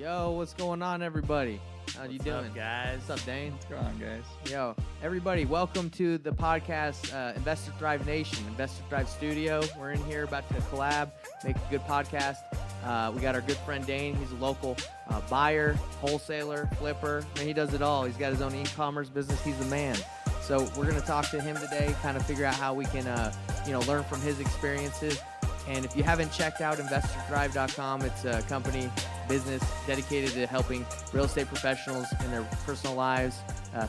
Yo, what's going on, everybody? How you doing? What's up, guys? What's up, Dane? What's going on, guys? Yo, everybody, welcome to the podcast, Investor Thrive Nation, Investor Thrive Studio. We're in here about to collab, make a good podcast. We got our good friend Dane. He's a local buyer, wholesaler, flipper. I mean, he does it all. He's got his own e-commerce business. He's the man. So we're going to talk to him today, kind of figure out how we can, learn from his experiences. And if you haven't checked out InvestorThrive.com, it's a company business dedicated to helping real estate professionals in their personal lives,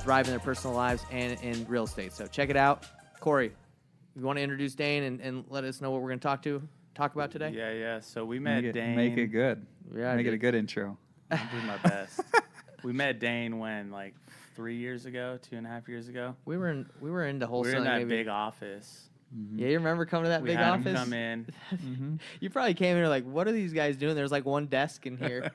thrive in their personal lives and in real estate. So check it out. Corey, you want to introduce Dane and let us know what we're going to talk about today? Yeah. So we met Dane. Make it good. Yeah, make it a good intro. I'm doing my best. We met Dane when, like, 3 years ago, 2.5 years ago. We were into We were wholesaling. in that maybe. big office. Mm-hmm. Yeah, you remember coming to that We big had office? him come in. Mm-hmm. You probably came in and like, what are these guys doing? There's like one desk in here.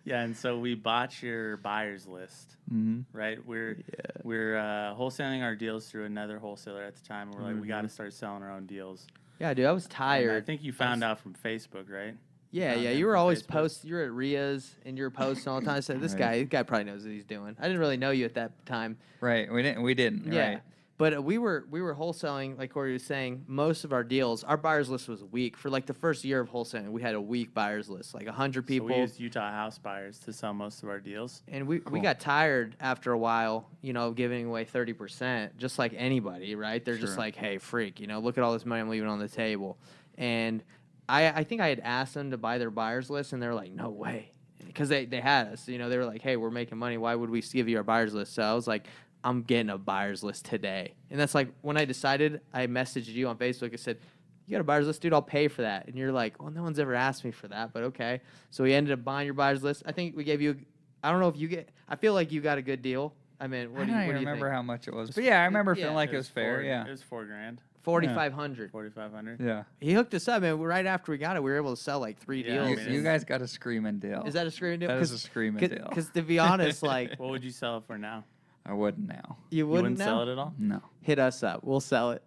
Yeah, and so we bought your buyer's list, Mm-hmm. right? We're wholesaling our deals through another wholesaler at the time. And we're like, we got to start selling our own deals. Yeah, dude, I was And tired. I think you found out from Facebook, right? Yeah, Found him you were from always Facebook. you're at RIAs and you're posting all the time. I said, this Right. guy probably knows what he's doing. I didn't really know you at that time. Right. We didn't. Yeah. Right. But we were wholesaling, like Corey was saying, most of our deals, our buyer's list was weak. For like the first year of wholesaling, we had a weak buyer's list, like 100 people. So we used Utah house buyers to sell most of our deals. And we Cool. got tired after a while, giving away 30%, just like anybody, right? They're just Sure. like, hey, freak, look at all this money I'm leaving on the table. And I think I had asked them to buy their buyer's list, and they were like, no way. Because they had us. They were like, hey, we're making money. Why would we give you our buyer's list? So I was like, I'm getting a buyer's list today. And that's like when I decided, I messaged you on Facebook. I said, you got a buyer's list, dude, I'll pay for that. And you're like, well, no one's ever asked me for that, but okay. So we ended up buying your buyer's list. I think we gave you, I don't know if I feel like you got a good deal. I mean, I what do don't you even remember think? how much it was. But yeah, I remember Yeah. feeling like it was fair. It Yeah. was $4,000, 4,500. 4,500. Yeah. He hooked us up, and right after we got it, we were able to sell like 3 Yeah, I deals. mean, You guys got a screaming deal. Is that a screaming deal? That is a screaming deal. Because to be honest, like, What would you sell it for now? I wouldn't now. you You wouldn't wouldn't sell now? it at all? No. Hit us up. We'll sell it.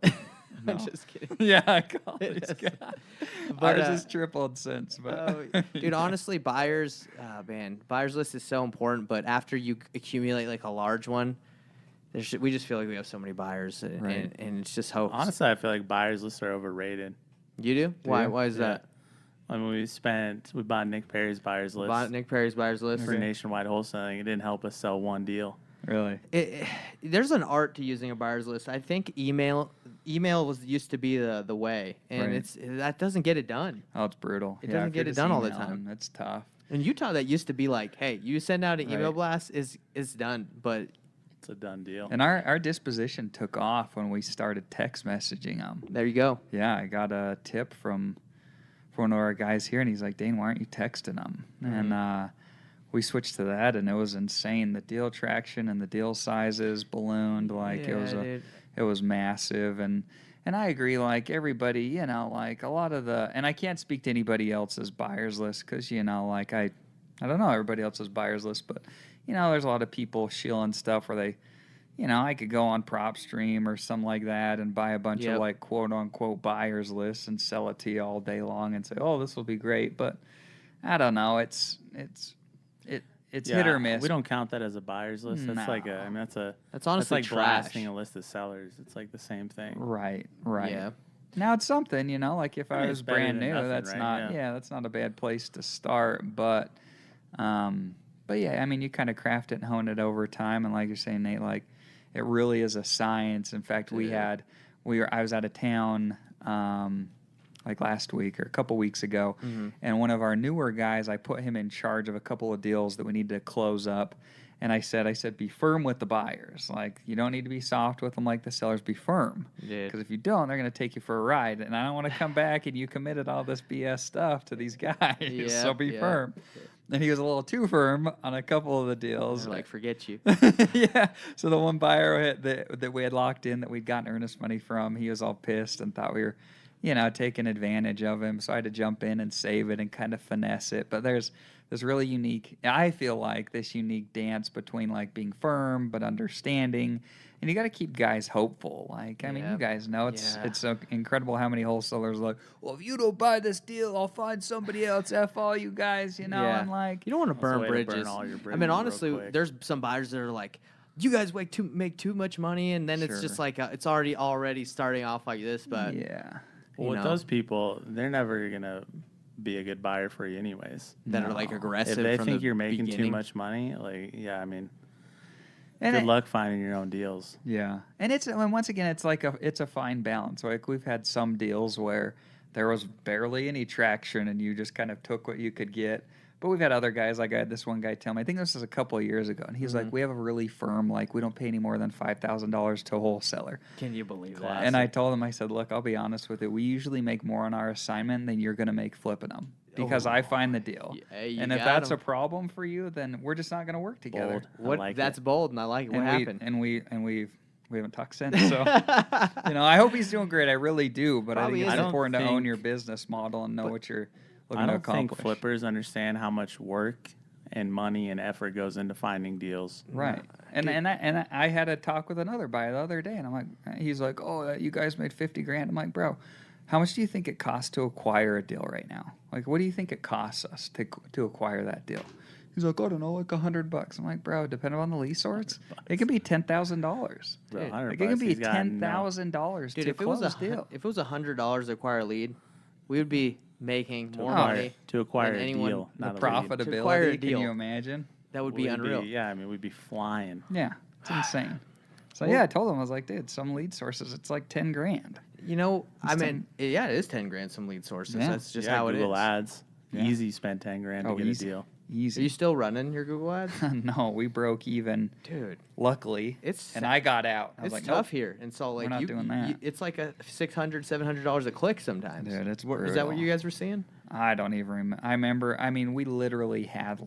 No. I'm just kidding. Yeah, I call It these is. guys. But, Ours is tripled since. But dude, honestly, buyer's list is so important. But after you accumulate like a large one, we just feel like we have so many buyers, Right. and it's just hopes. Honestly, I feel like buyers lists are overrated. You do? Why? you? Why is Yeah. that? I mean, we bought Nick Perry's buyer's list Bought Nick Perry's buyer's list. for nationwide wholesaling. It didn't help us sell one deal. really. There's an art to using a buyer's list. I think email used to be the way, and Right. that doesn't get it done. Oh, it's brutal. It Yeah, doesn't if get you're it just done all the emailing, time. It's tough. In Utah, that used to be like, hey, you send out an email Right. blast, is done. But It's a done deal. And our disposition took off when we started text messaging them. there you go. Yeah, I got a tip from one of our guys here, and he's like, Dane, why aren't you texting them? Mm-hmm. And we switched to that, and it was insane. The deal traction and the deal sizes ballooned. Like, dude. it was massive. And I agree, like, everybody, like, a lot of and I can't speak to anybody else's buyer's list because, like, I don't know everybody else's buyer's list, but, there's a lot of people shilling stuff where they, I could go on PropStream or something like that and buy a bunch Yep. of, like, quote-unquote buyer's lists and sell it to you all day long and say, oh, this will be great. But I don't know. It's Yeah, hit or miss. We don't count that as a buyer's list. That's like No. that's That's honestly like trash. blasting a list of sellers. It's like the same thing. Right. Yeah. Now it's something, like if I I mean, was it's better brand than new, nothing, that's right? not, Yeah. that's not a bad place to start. But yeah, I mean, you kind of craft it and hone it over time. And like you're saying, Nate, like it really is a science. In fact, Yeah. I was out of town, like last week or a couple weeks ago. Mm-hmm. And one of our newer guys, I put him in charge of a couple of deals that we need to close up. And I said, be firm with the buyers. Like, you don't need to be soft with them like the sellers. Be firm. Yeah. Because if you don't, they're going to take you for a ride. And I don't want to come back and you committed all this BS stuff to these guys. Yeah, So be yeah. firm. And he was a little too firm on a couple of the deals. Like, forget you. Yeah. So the one buyer that we had locked in that we'd gotten earnest money from, he was all pissed and thought we were, taking advantage of him. So I had to jump in and save it and kind of finesse it. But there's this really unique, I feel like this unique dance between like being firm but understanding, and you got to keep guys hopeful. Like, I mean, you guys know it's so incredible how many wholesalers are like, well, if you don't buy this deal, I'll find somebody else. F all you guys, you know. And like, you don't want to burn bridges. Burn all your bridges. I mean, honestly, there's some buyers that are like, you guys make too much money, and then it's just like it's already starting off like this. But well, with those people, they're never gonna be a good buyer for you anyways. That are like aggressive. If they from think the you're making beginning. too much money, like I mean, and good luck finding your own deals. Yeah, and once again, it's like it's a fine balance. Like we've had some deals where there was barely any traction, and you just kind of took what you could get. But we've had other guys, like I had this one guy tell me, I think this was a couple of years ago, and he's like, we have a really firm, like, we don't pay any more than $5,000 to a wholesaler. Can you believe that? And I told him, I said, look, I'll be honest with you. We usually make more on our assignment than you're going to make flipping them because I find the deal. And if that's a problem for you, then we're just not going to work together. That's bold, and I like it. What happened? We haven't talked since, so I hope he's doing great. I really do, but I think it's important to own your business model and know what you're looking to accomplish. I don't think flippers understand how much work and money and effort goes into finding deals. Right. And I had a talk with another buyer the other day, and I'm like, he's like, oh, you guys made $50,000. I'm like, bro, how much do you think it costs to acquire a deal right now? Like, what do you think it costs us to acquire that deal? He's like, I don't know, like $100. I'm like, bro, depending on the lease sorts, it could be $10,000. It could be $10,000 to close a deal. If it was $100 to acquire a lead, we would be making more money to acquire than a anyone. deal. The profitability, can you imagine? That would be unreal. I mean, we'd be flying. Yeah, it's insane. So I told him, I was like, dude, some lead sources, it's like $10,000. It is $10,000 some lead sources. Yeah. That's just how it is. Google Ads, easy spend $10,000 to get a deal. Easy. Are you still running your Google Ads? No, we broke even. Dude. Luckily. I got out. I was like, tough here. And so like we're not doing that. It's like a $600, $700 a click sometimes. Dude, it's brutal. Is that what you guys were seeing? I don't even remember. I remember, we literally had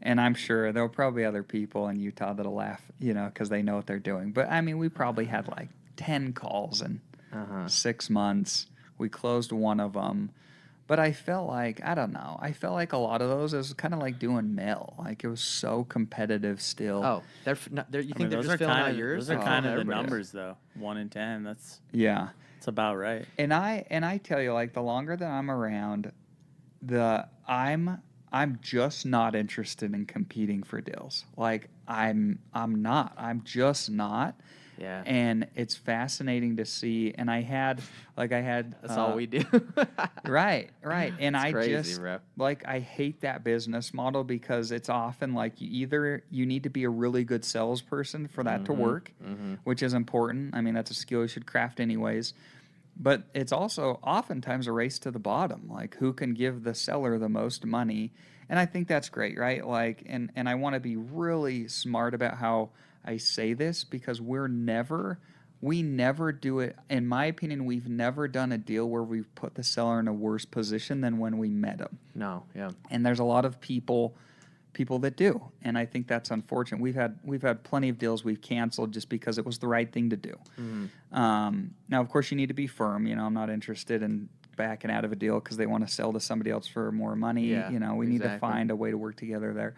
and I'm sure there'll probably be other people in Utah that'll laugh, because they know what they're doing. But we probably had 10 calls in 6 months. We closed one of them. But I felt like, I don't know, a lot of those is kind of like doing mail. Like, it was so competitive still. Oh, you think they're just filling out yours? Those are kind of the numbers, though. 1 in 10, that's about right. And I tell you, the longer that I'm around, I'm just not interested in competing for deals. I'm not. I'm just not. Yeah. And it's fascinating to see. And I had. That's all we do. Right. And it's crazy, bro. I hate that business model because it's often you need to be a really good salesperson for that to work, which is important. That's a skill you should craft anyways. But it's also oftentimes a race to the bottom. Who can give the seller the most money? And I think that's great, right? And I want to be really smart about how I say this because we never do it. In my opinion, we've never done a deal where we've put the seller in a worse position than when we met them. No, yeah. And there's a lot of people that do, and I think that's unfortunate. We've had plenty of deals we've canceled just because it was the right thing to do. Now, of course, you need to be firm. I'm not interested in backing out of a deal because they want to sell to somebody else for more money. Yeah, we need to find a way to work together there.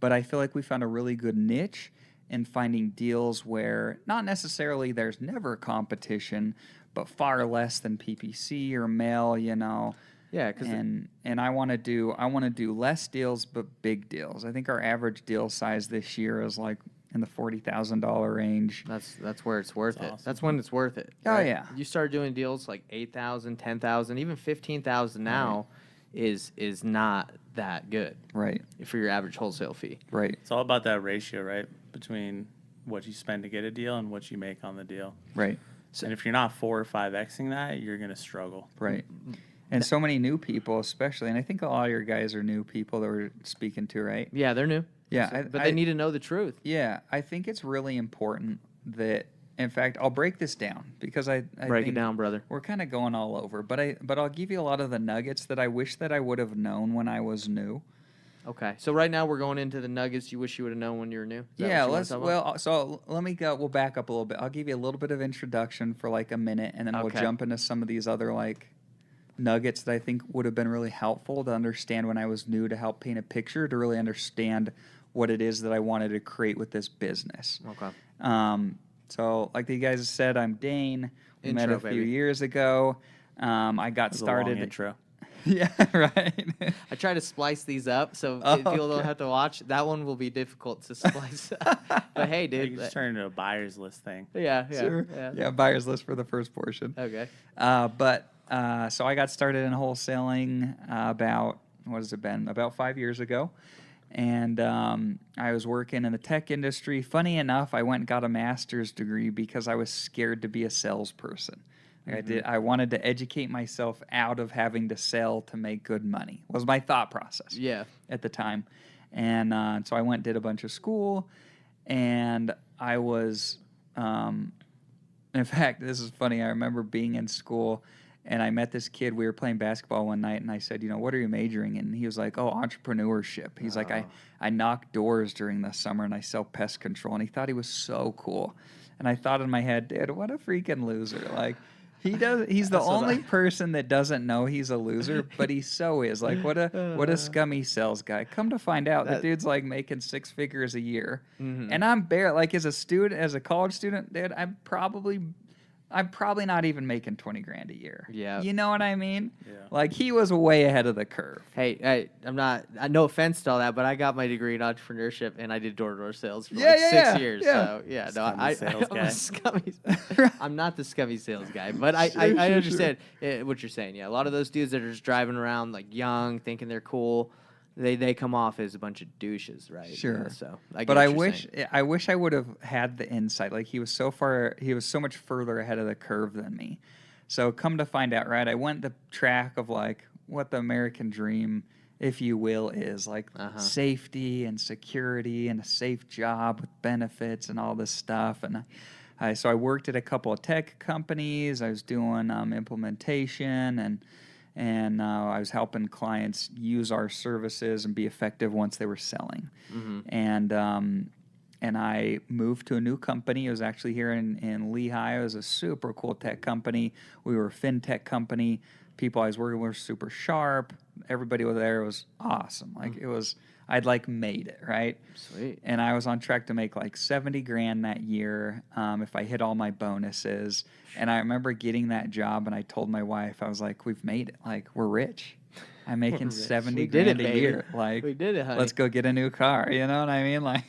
But I feel like we found a really good niche in finding deals where not necessarily there's never competition, but far less than PPC or mail. Yeah, and I want to do less deals but big deals. I think our average deal size this year is in the $40,000 range. That's where it's worth it. Awesome. That's when it's worth it. Oh right? yeah. You start doing deals like 8,000, 10,000, even 15,000 now is not that good. Right. For your average wholesale fee. Right. It's all about that ratio, right? Between what you spend to get a deal and what you make on the deal. Right. And if you're not 4 or 5xing that, you're going to struggle. Right. And so many new people, especially, and I think all your guys are new people that we're speaking to, right? Yeah, they're new. Yeah. But they need to know the truth. Yeah. I think it's really important that, in fact, I'll break this down because I break think it down, brother. We're kind of going all over, but I'll give you a lot of the nuggets that I wish that I would have known when I was new. Okay. So right now we're going into the nuggets you wish you would have known when you were new. So let me go. We'll back up a little bit. I'll give you a little bit of introduction for a minute, and then we'll jump into some of these other nuggets that I think would have been really helpful to understand when I was new, to help paint a picture, to really understand what it is that I wanted to create with this business. Okay. So like the guys said, I'm Dane. We met Intro, a few baby. years ago. I got That was a long started. intro. Yeah, right. I try to splice these up so Oh, people don't okay. have to watch. That one will be difficult to splice up. But hey, You dude. can just turn into a buyer's list thing. Yeah. Sure. Yeah, buyer's list for the first portion. Okay. So I got started in wholesaling about, what has it been? About 5 years ago. And I was working in the tech industry. Funny enough, I went and got a master's degree because I was scared to be a salesperson. I wanted to educate myself out of having to sell to make good money, was my thought process at the time. And so I went and did a bunch of school, and I was, in fact, this is funny. I remember being in school, and I met this kid. We were playing basketball one night, and I said, what are you majoring in? And he was like, oh, entrepreneurship. He's like, I knock doors during the summer, and I sell pest control. And he thought he was so cool. And I thought in my head, dude, what a freaking loser. Like, he's the only person that doesn't know he's a loser, but he so is. Like, what a scummy sales guy. Come to find out, the dude's like making 6 figures a year. And I'm like, as a college student, dude, I'm probably not even making 20 grand a year. Yeah. You know what I mean? Yeah. Like, he was way ahead of the curve. Hey, I'm not. No offense to all that, but I got my degree in entrepreneurship and I did door-to-door sales for Yeah, like yeah, 6 yeah, years. yeah. So yeah, no, Scummy sales I'm guy. a scummy. I'm not the scummy sales guy, but I Sure, understand what you're saying. Yeah, a lot of those dudes that are just driving around like young, thinking they're cool, they come off as a bunch of douches, right? Sure. So I get But what I you're wish saying. I wish I would have had the insight. Like, he was so much further ahead of the curve than me. So come to find out, right? I went the track of like what the American dream, if you will, is like safety and security and a safe job with benefits and all this stuff. And so I worked at a couple of tech companies. I was doing implementation and I was helping clients use our services and be effective once they were selling. And I moved to a new company. It was actually here in Lehigh. It was a super cool tech company. We were a fintech company. People I was working with were super sharp. Everybody over there was awesome. Like, I'd like made it, right? Sweet. And I was on track to make like 70 grand that year if I hit all my bonuses. And I remember getting that job, and I told my wife, I was like, we've made it. Like, we're rich. I'm making 70 We did grand it, a baby. year. Like, We did it, honey. let's go get a new car. You know what I mean? Like,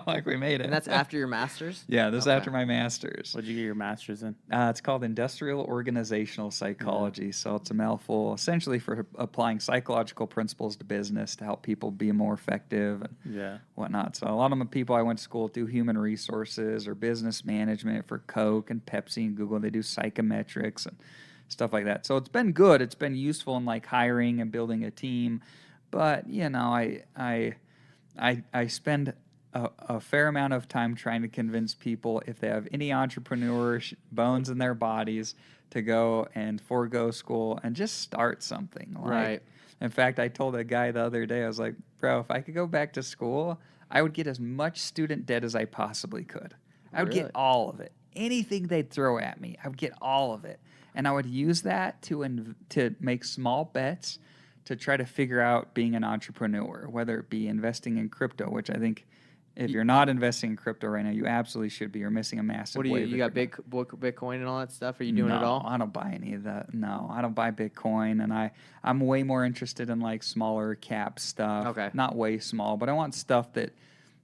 like, we made it. And that's after your master's? Yeah, this is Okay. after my master's. What'd you get your master's in? It's called Industrial Organizational Psychology. So it's a mouthful, essentially for applying psychological principles to business to help people be more effective and whatnot. So a lot of the people I went to school do human resources or business management for Coke and Pepsi and Google. They do psychometrics and stuff like that. So it's been good. It's been useful in like hiring and building a team. But I spend a fair amount of time trying to convince people, if they have any entrepreneur bones in their bodies, to go and forego school and just start something. Like, Right. In fact, I told a guy the other day, I was like, bro, if I could go back to school, I would get as much student debt as I possibly could. I would Really? get all of it. Anything they'd throw at me, I would get all of it. And I would use that to make small bets to try to figure out being an entrepreneur, whether it be investing in crypto, which I think if you're not investing in crypto right now, you absolutely should be. You're missing a massive What do you? wave You if got you're not. Bitcoin and all that stuff? Are you doing No, it all? I don't buy any of that. No, I don't buy Bitcoin, and I'm way more interested in like smaller cap stuff. Okay. Not way small, but I want stuff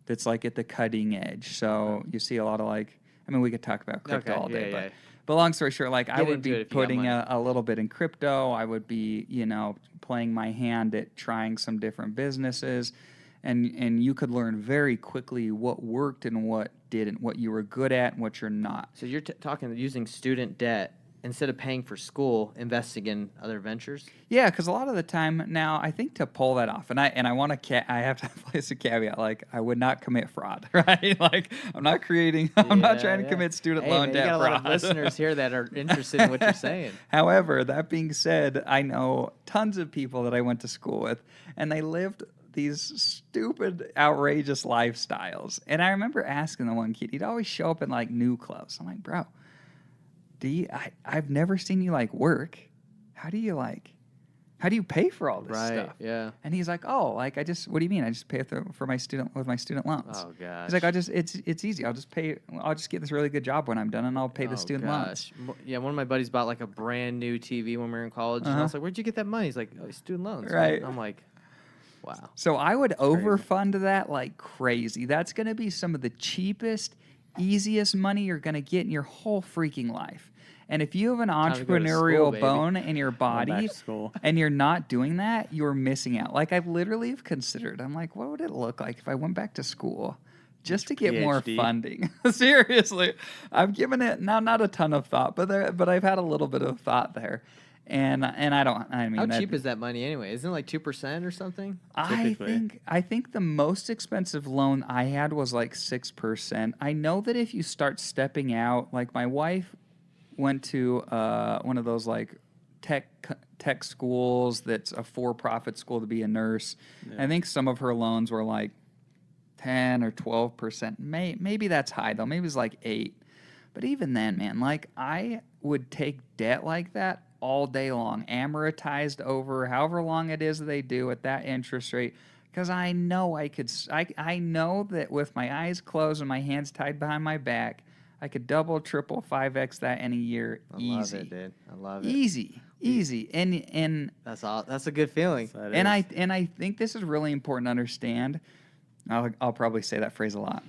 that's like at the cutting edge. So you see a lot of like, I mean, we could talk about crypto all day, but long story short, like, I Get would into be it if you got putting money. a little bit in crypto. I would be, playing my hand at trying some different businesses. And you could learn very quickly what worked and what didn't, what you were good at and what you're not. So you're talking using student debt instead of paying for school, investing in other ventures? Yeah, because a lot of the time now, I think to pull that off, and I want to, I have to place a caveat, like, I would not commit fraud, right? Like, I'm not trying to commit student loan man, debt you got fraud. a lot of listeners here that are interested in what you're saying. However, that being said, I know tons of people that I went to school with, and they lived these stupid, outrageous lifestyles. And I remember asking the one kid, he'd always show up in like new clothes. I'm like, bro, I've never seen you like work. how do you pay for all this Right. stuff? Yeah. And he's like, oh, like what do you mean? I just pay for my student loans. Oh gosh. He's like, it's easy. I'll just get this really good job when I'm done, and I'll pay the student loans. Yeah, one of my buddies bought like a brand new TV when we were in college, and I was like, "Where'd you get that money?" He's like, "Oh, student loans." Right. I'm like, "Wow." So I would overfund that like crazy. That's going to be some of the cheapest, easiest money you're going to get in your whole freaking life. And if you have an Time to go to entrepreneurial school, baby. bone in your Back body to school. and you're not doing that, you're missing out. Like I've literally have considered, I'm like, what would it look like if I went back to school just to get more PhD. funding? Seriously, I've given it not a ton of thought, but I've had a little bit of thought there. And I mean, How cheap is that money anyway? Isn't it like 2% or something? Typically. I think the most expensive loan I had was like 6%. I know that if you start stepping out, like my wife went to one of those like tech schools that's a for-profit school to be a nurse. Yeah. I think some of her loans were like 10 or 12%. Maybe that's high though. Maybe it's like 8. But even then, man, like I would take debt like that all day long, amortized over however long it is that they do at that interest rate, because I know I know that with my eyes closed and my hands tied behind my back, I could double, triple, 5x that in a year. I easy. love it, dude. I love it. Easy. And That's a good feeling. That and is. I think this is really important to understand. I'll probably say that phrase a lot.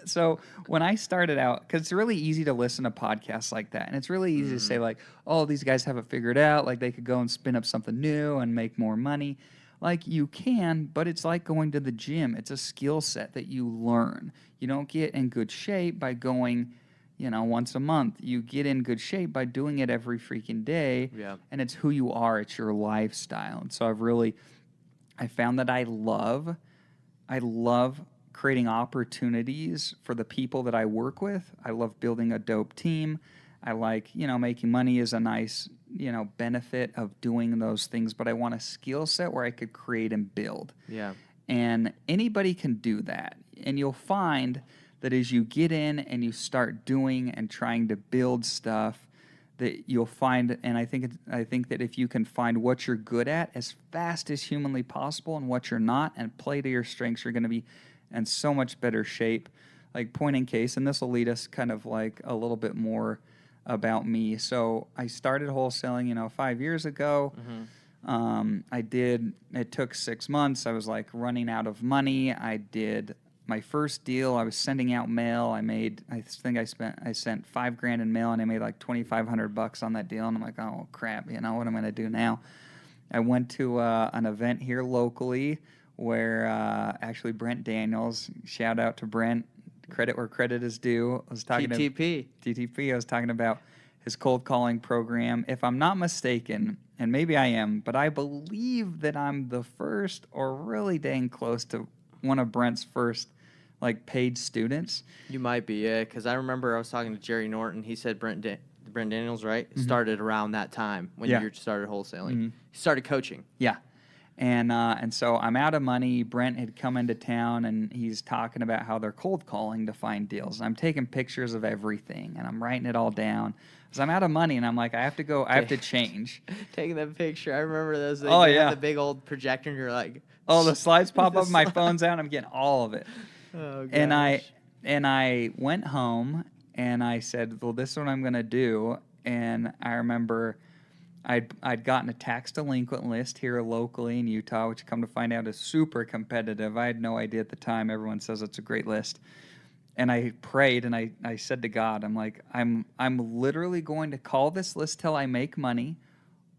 So when I started out, because it's really easy to listen to podcasts like that, and it's really easy to say like, oh, these guys have it figured out, like they could go and spin up something new and make more money. Like you can, but it's like going to the gym. It's a skill set that you learn. You don't get in good shape by going, once a month. You get in good shape by doing it every freaking day. Yeah. And it's who you are. It's your lifestyle. And so I found that I love creating opportunities for the people that I work with. I love building a dope team. I like, making money is a nice, benefit of doing those things, but I want a skill set where I could create and build. Yeah. And anybody can do that. And you'll find that as you get in and you start doing and trying to build stuff, that you'll find, and I think that if you can find what you're good at as fast as humanly possible and what you're not, and play to your strengths, you're going to be in so much better shape. Like point in case, and this will lead us kind of like a little bit more about me. So I started wholesaling, 5 years ago. It took 6 months. I was like running out of money. I did my first deal. I was sending out mail. I sent $5,000 in mail, and I made like $2,500 on that deal. And I'm like, oh crap, what am I going to do now? I went to an event here locally where actually Brent Daniels, shout out to Brent, credit where credit is due. I was talking TTP. I was talking about his cold calling program. If I'm not mistaken, and maybe I am, but I believe that I'm the first, or really dang close to one of Brent's first like paid students. You might be, yeah, because I remember I was talking to Jerry Norton. He said Brent Daniels, right, started around that time when you started wholesaling. He started coaching. Yeah. And so I'm out of money. Brent had come into town, and he's talking about how they're cold calling to find deals. And I'm taking pictures of everything, and I'm writing it all down. Because I'm out of money, and I'm like, I have to change. Taking that picture. I remember those. Oh, they yeah. have the big old projector, and you're like... Oh, the slides pop up, my phone's out, I'm getting all of it. Oh, gosh. And I went home, and I said, well, this is what I'm going to do. And I remember... I'd gotten a tax delinquent list here locally in Utah, which come to find out is super competitive. I had no idea at the time. Everyone says it's a great list. And I prayed, and I said to God, I'm like, I'm literally going to call this list till I make money,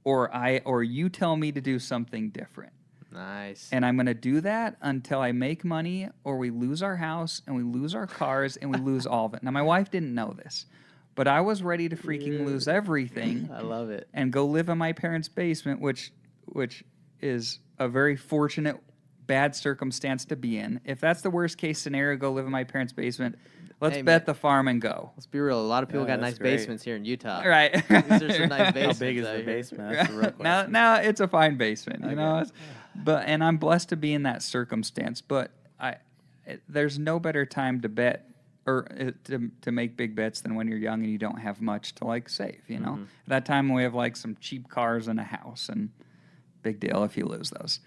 or you tell me to do something different. Nice. And I'm going to do that until I make money, or we lose our house, and we lose our cars, and we lose all of it. Now, my wife didn't know this, but I was ready to freaking lose everything. I love it. And go live in my parents' basement, which is a very fortunate, bad circumstance to be in. If that's the worst case scenario, go live in my parents' basement. Let's bet the farm and go. Let's be real. A lot of people got nice great. basements here in Utah. Right. These are some nice basements. How big is out the here. basement? That's the real question. now it's a fine basement, Okay. And I'm blessed to be in that circumstance. But there's no better time to bet or to make big bets than when you're young and you don't have much to like save. You know, at that time we have like some cheap cars and a house, and big deal if you lose those.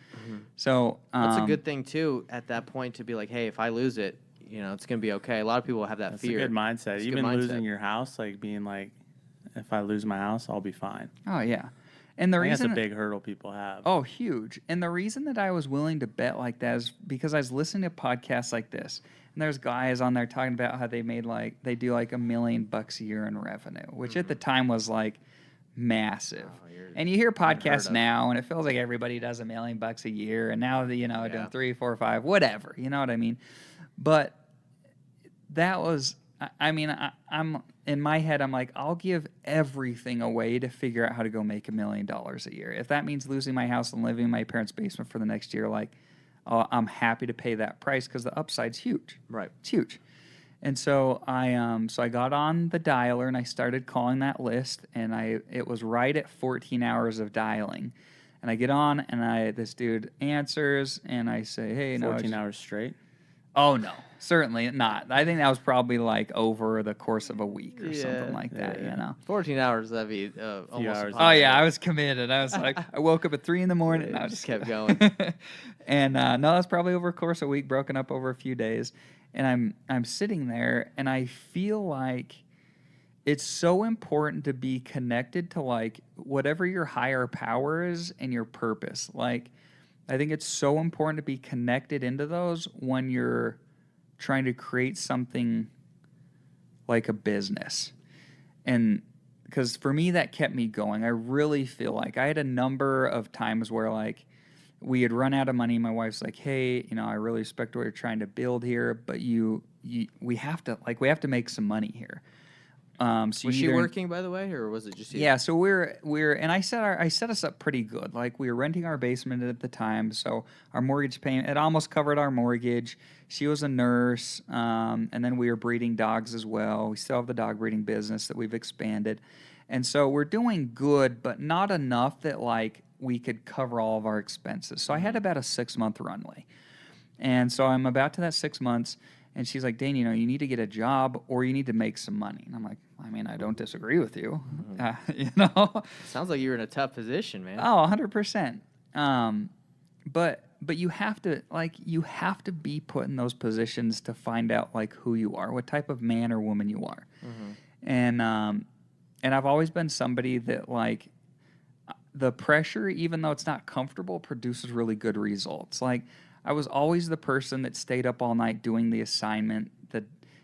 So that's a good thing too at that point to be like, hey, if I lose it, you know, it's gonna be okay. A lot of people have that That's fear. a good mindset. It's a Even good mindset. losing your house, like being like, if I lose my house, I'll be fine. Oh yeah, and the I think reason that's a big hurdle people have. Oh, huge. And the reason that I was willing to bet like that is because I was listening to podcasts like this, and there's guys on there talking about how they do like $1 million a year in revenue, which at the time was like massive. And you hear podcasts now, and it feels like everybody does $1 million a year, and now doing 3, 4, 5, whatever. You know what I mean? But that was, I'm in my head, I'm like, I'll give everything away to figure out how to go make $1 million a year. If that means losing my house and living in my parents' basement for the next year, like, I'm happy to pay that price because the upside's huge. Right. It's huge. And so I got on the dialer and I started calling that list, and it was right at 14 hours of dialing. And I get on, and this dude answers, and I say, hey, 14 hours straight? Oh, no, certainly not. I think that was probably like over the course of a week or something like that, you know. 14 hours, that'd be almost hours. Oh, yeah, I was committed. I was like, I woke up at 3 in the morning, and I just kept going. And no, that's probably over a course of a week, broken up over a few days. And I'm sitting there, and I feel like it's so important to be connected to like whatever your higher power is and your purpose. Like, I think it's so important to be connected into those when you're trying to create something like a business. And because for me, that kept me going. I really feel like I had a number of times where like we had run out of money. My wife's like, hey, you know, I really respect what you're trying to build here, but we have to make some money here. So was she working, by the way, or was it just you? Yeah, so we're and I set us up pretty good. Like, we were renting our basement at the time, so our mortgage payment, it almost covered our mortgage. She was a nurse, and then we were breeding dogs as well. We still have the dog breeding business that we've expanded, and so we're doing good, but not enough that like we could cover all of our expenses. So I had about a 6-month runway, and so I'm about to that 6 months. And she's like, Dane, you know, you need to get a job or you need to make some money. And I'm like, I mean, I don't disagree with you. You know? Sounds like you're in a tough position, man. Oh, 100%. But you have to be put in those positions to find out like who you are, what type of man or woman you are. And I've always been somebody that like the pressure, even though it's not comfortable, produces really good results. Like, I was always the person that stayed up all night doing the assignment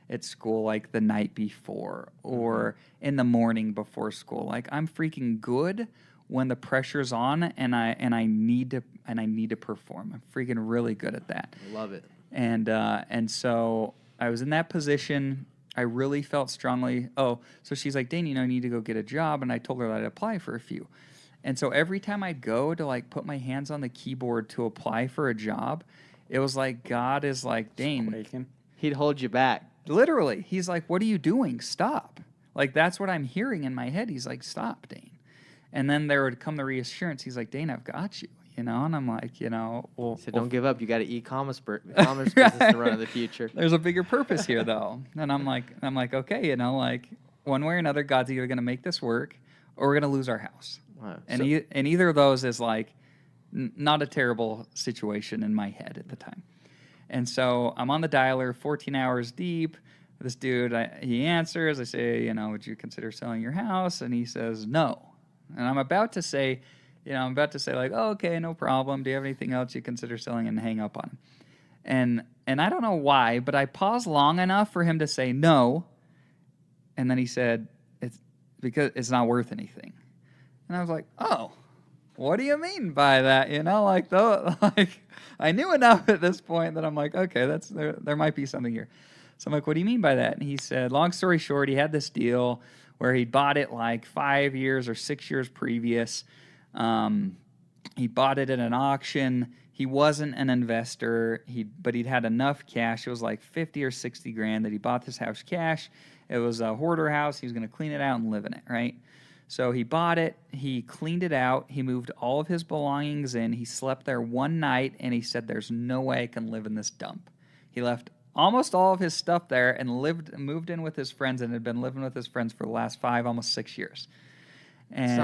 at school, like the night before or in the morning before school. Like, I'm freaking good when the pressure's on and I need to perform. I'm freaking really good at that. Love it. And so I was in that position. I really felt strongly. Oh, so she's like, Dane, you know, you need to go get a job, and I told her that I'd apply for a few. And so every time I'd go to like put my hands on the keyboard to apply for a job, it was like God is like, Dane. He'd hold you back. Literally. He's like, what are you doing? Stop. Like, that's what I'm hearing in my head. He's like, stop, Dane. And then there would come the reassurance. He's like, Dane, I've got you. You know, and I'm like, you know, well, so don't give up. You got an e-commerce business to run in the future. There's a bigger purpose here, though. And I'm like, okay, you know, like one way or another, God's either going to make this work or we're going to lose our house. Wow. And either of those is like not a terrible situation in my head at the time. And so I'm on the dialer, 14 hours deep. This dude, he answers. I say, you know, would you consider selling your house? And he says, no. And I'm about to say like, oh, okay, no problem. Do you have anything else you consider selling? And hang up on him. And I don't know why, but I paused long enough for him to say no. And then he said, it's because it's not worth anything. And I was like, oh, what do you mean by that? You know, like I knew enough at this point that I'm like, okay, there might be something here. So I'm like, what do you mean by that? And he said, long story short, he had this deal where he bought it like 5 years or 6 years previous. He bought it at an auction. He wasn't an investor, but he'd had enough cash. It was like 50 or 60 grand that he bought this house cash. It was a hoarder house. He was going to clean it out and live in it, right? So he bought it, he cleaned it out, he moved all of his belongings in, he slept there one night, and he said, there's no way I can live in this dump. He left almost all of his stuff there and moved in with his friends and had been living with his friends for the last 5, almost 6 years. And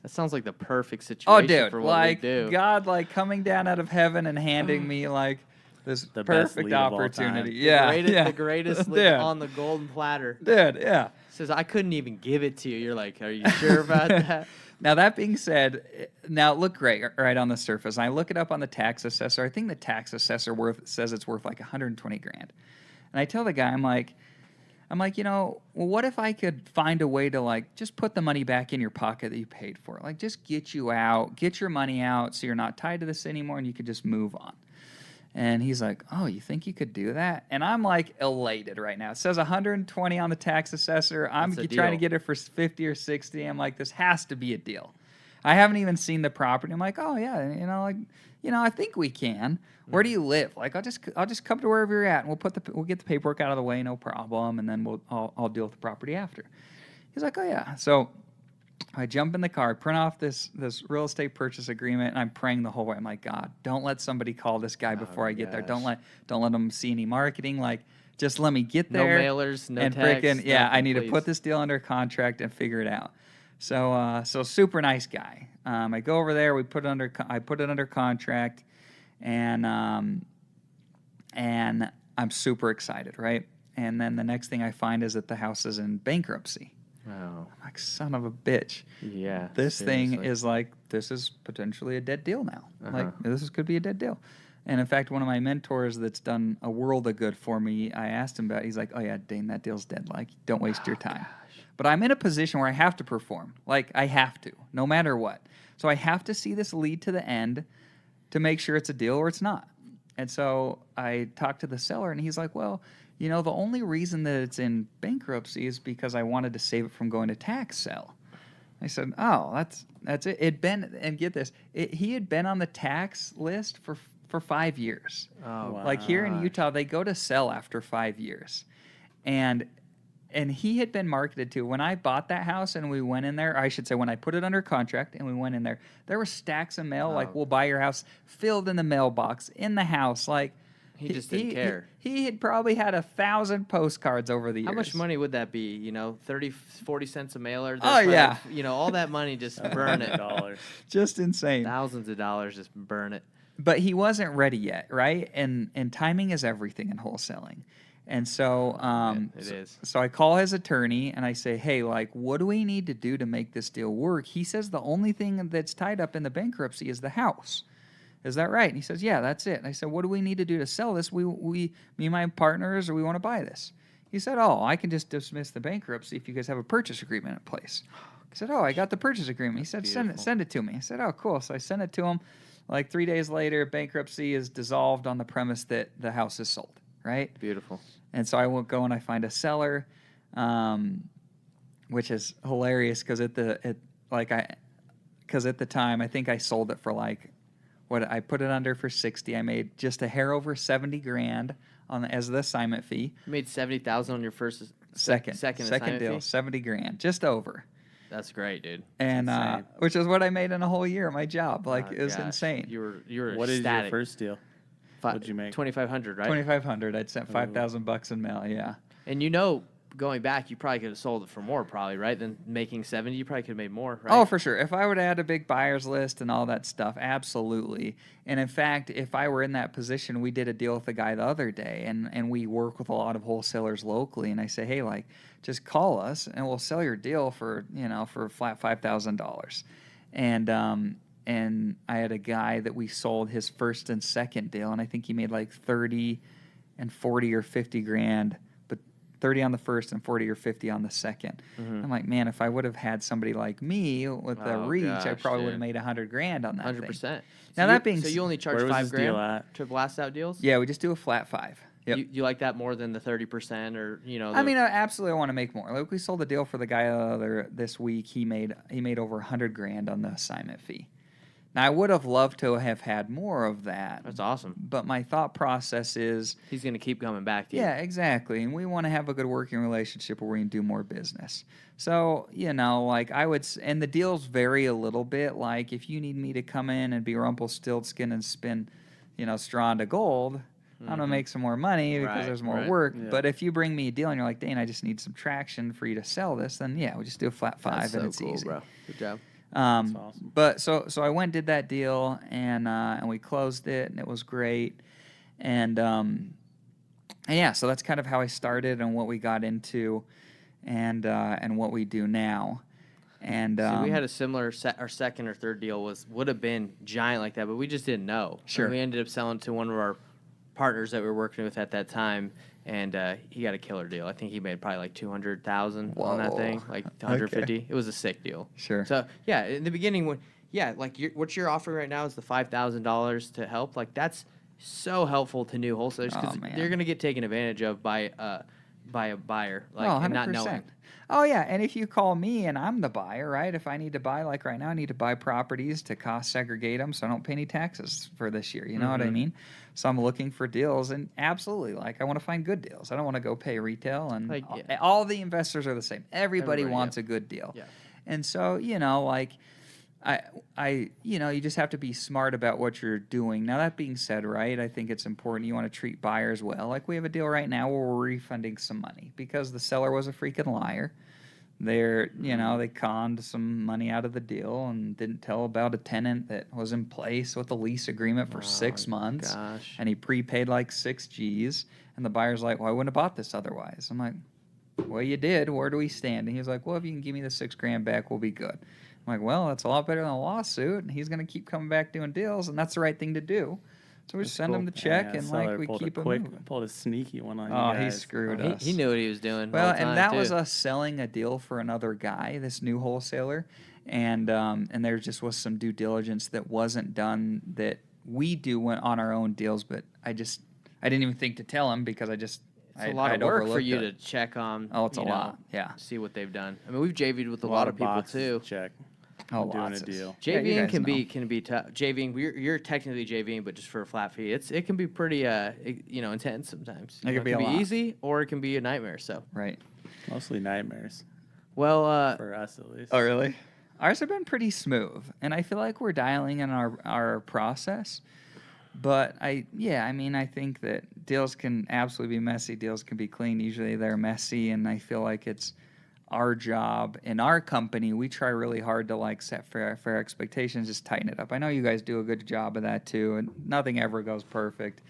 That sounds like the perfect oh, situation dude, for what like we do. God, like coming down out of heaven and handing me like this The best perfect lead of all opportunity. time. Yeah, The greatest Dude. like, on the golden platter. Dude, yeah. Says, I couldn't even give it to you. You're like, are you sure about that? Now, that being said, now it looked great right on the surface. I look it up on the tax assessor. I think the tax assessor says it's worth like 120 grand. And I tell the guy, I'm like, well, what if I could find a way to like just put the money back in your pocket that you paid for? Like just get you out, get your money out so you're not tied to this anymore and you could just move on. And he's like, oh, you think you could do that? And I'm like elated right now. It says 120 on the tax assessor. I'm trying to get it for 50 or 60. I'm like, this has to be a deal. I haven't even seen the property. I'm like, oh yeah, I think we can. Where do you live? Like, I'll just come to wherever you're at, and we'll get the paperwork out of the way, no problem, and then I'll deal with the property after. He's like, oh yeah. So I jump in the car, print off this real estate purchase agreement, and I'm praying the whole way. I'm like, God, don't let somebody call this guy before I get there. Don't let them see any marketing. Like, just let me get there. No mailers, no and text. I need please. to put this deal under contract and figure it out. So super nice guy. I go over there. I put it under contract, and I'm super excited, right? And then the next thing I find is that the house is in bankruptcy. Oh. I'm like, son of a bitch. Yeah. This thing seriously. is like, this is potentially a dead deal now. Uh-huh. Like, could be a dead deal. And in fact, one of my mentors that's done a world of good for me, I asked him about it. He's like, oh yeah, Dane, that deal's dead. Like, don't waste your time. But I'm in a position where I have to perform. Like, I have to, no matter what. So I have to see this lead to the end to make sure it's a deal or it's not. And so I talked to the seller, and he's like, well, the only reason that it's in bankruptcy is because I wanted to save it from going to tax sale. I said, oh, that's it. And get this, he had been on the tax list for 5 years. Oh, wow. Like here in Utah, they go to sell after 5 years. And he had been marketed to. When I bought that house and we went in there, I should say when I put it under contract and we went in there were stacks of mail, like, we'll buy your house, filled in the mailbox, in the house. Like, He just didn't care. He had probably had 1,000 postcards over the years. How much money would that be? 30, 40 cents a mailer? Oh, yeah. All that money, just burn it. $100. Just insane. Thousands of dollars, just burn it. But he wasn't ready yet, right? And timing is everything in wholesaling. And so, it is. So I call his attorney and I say, hey, like, what do we need to do to make this deal work? He says the only thing that's tied up in the bankruptcy is the house. Is that right? And he says, yeah, that's it. And I said, what do we need to do to sell this? Me and my partners, or we want to buy this. He said, oh, I can just dismiss the bankruptcy if you guys have a purchase agreement in place. I said, oh, I got the purchase agreement. He said, send it to me. I said, oh, cool. So I sent it to him. Like 3 days later, bankruptcy is dissolved on the premise that the house is sold, right? Beautiful. And so I will go and I find a seller, which is hilarious because at the time I think I sold it for like what I put it under for 60. I made just a hair over 70 grand as the assignment fee. You made 70,000 on your first second assignment deal, fee? 70 grand, just over. That's great, dude. And which is what I made in a whole year of my job. Like, it was gosh. insane. You were What is your ecstatic. first deal? What'd you make? 2,500, right? 2,500. I'd sent $5,000 in mail. Yeah. And going back, you probably could have sold it for more, probably, right? Than making 70, you probably could have made more, right? Oh, for sure. If I would have had a big buyer's list and all that stuff, absolutely. And in fact, if I were in that position, we did a deal with a guy the other day, and we work with a lot of wholesalers locally. And I say, hey, like, just call us and we'll sell your deal for a flat $5,000. And I had a guy that we sold his first and second deal, and I think he made like 30 and 40 or 50 grand, but 30 on the first and 40 or 50 on the second. Mm-hmm. I'm like, man, if I would have had somebody like me with the reach, I probably would have made 100 grand on that 100%. thing. Now that being so you only charge Where was $5 this deal grand at? to blast out deals? Yeah, we just do a flat 5. Yep. You like that more than the 30% or I mean, I absolutely want to make more. Like we sold a deal for the guy this week. He made over 100 grand on the assignment fee. Now I would have loved to have had more of that. That's awesome. But my thought process is he's going to keep coming back to you. Yeah, exactly. And we want to have a good working relationship where we can do more business. So, like and the deals vary a little bit. Like if you need me to come in and be Rumpelstiltskin and spin, straw into gold, I'm going to make some more money because there's more work. Yeah. But if you bring me a deal and you're like, Dane, I just need some traction for you to sell this, then yeah, we just do a flat 5 That's and so it's cool, easy. bro. Good job. That's awesome. But so I went and did that deal and we closed it and it was great. And yeah, so that's kind of how I started and what we got into and what we do now. And See, we had a similar our second or third deal would have been giant like that, but we just didn't know. Sure. And we ended up selling to one of our partners that we were working with at that time, and he got a killer deal. I think he made probably like $200,000 on that thing, like 150. Okay. It was a sick deal. Sure. So yeah, in the beginning, what you're offering right now is the $5,000 to help. Like that's so helpful to new wholesalers because they're gonna get taken advantage of by a buyer, like and not knowing. Oh, yeah, and if you call me and I'm the buyer, right, if I need to buy, like right now, I need to buy properties to cost segregate them so I don't pay any taxes for this year, you know what I mean? So I'm looking for deals, and absolutely, like, I want to find good deals. I don't want to go pay retail, and Like, all the investors are the same. Everybody wants a good deal. Yeah. And so, you know, like, you just have to be smart about what you're doing. Now, that being said, right, I think it's important you want to treat buyers well. Like we have a deal right now where we're refunding some money because the seller was a freaking liar. They conned some money out of the deal and didn't tell about a tenant that was in place with a lease agreement for 6 months. Gosh. And he prepaid like 6 G's. And the buyer's like, well, I wouldn't have bought this otherwise. I'm like, well, you did. Where do we stand? And he was like, well, if you can give me the $6,000 back, we'll be good. I'm like, well, that's a lot better than a lawsuit, and he's going to keep coming back doing deals, and that's the right thing to do. So we just send him the check, and like we keep him moving. Pulled a sneaky one on you Oh, guys. he screwed us. He knew what he was doing. Well, all the time, and that too. was us selling a deal for another guy, this new wholesaler, and there just was some due diligence that wasn't done that we do on our own deals, but I didn't even think to tell him because It's a lot of work for you to check on. Oh, it's a lot. Yeah. See what they've done. I mean, we've JV'd with a lot of people too. Check. Oh, doing lots a of- deal. Yeah, you JVing guys know. can be tough. JVing, you're technically JVing, but just for a flat fee. It can be pretty intense sometimes. It can be a be lot. easy or it can be a nightmare. So Right. Mostly nightmares well, for us at least. Oh, really? Ours have been pretty smooth, and I feel like we're dialing in our process. But I think that deals can absolutely be messy. Deals can be clean. Usually they're messy, and I feel like it's our job in our company. We try really hard to like set fair expectations, just tighten it up. I know you guys do a good job of that too, and nothing ever goes perfect.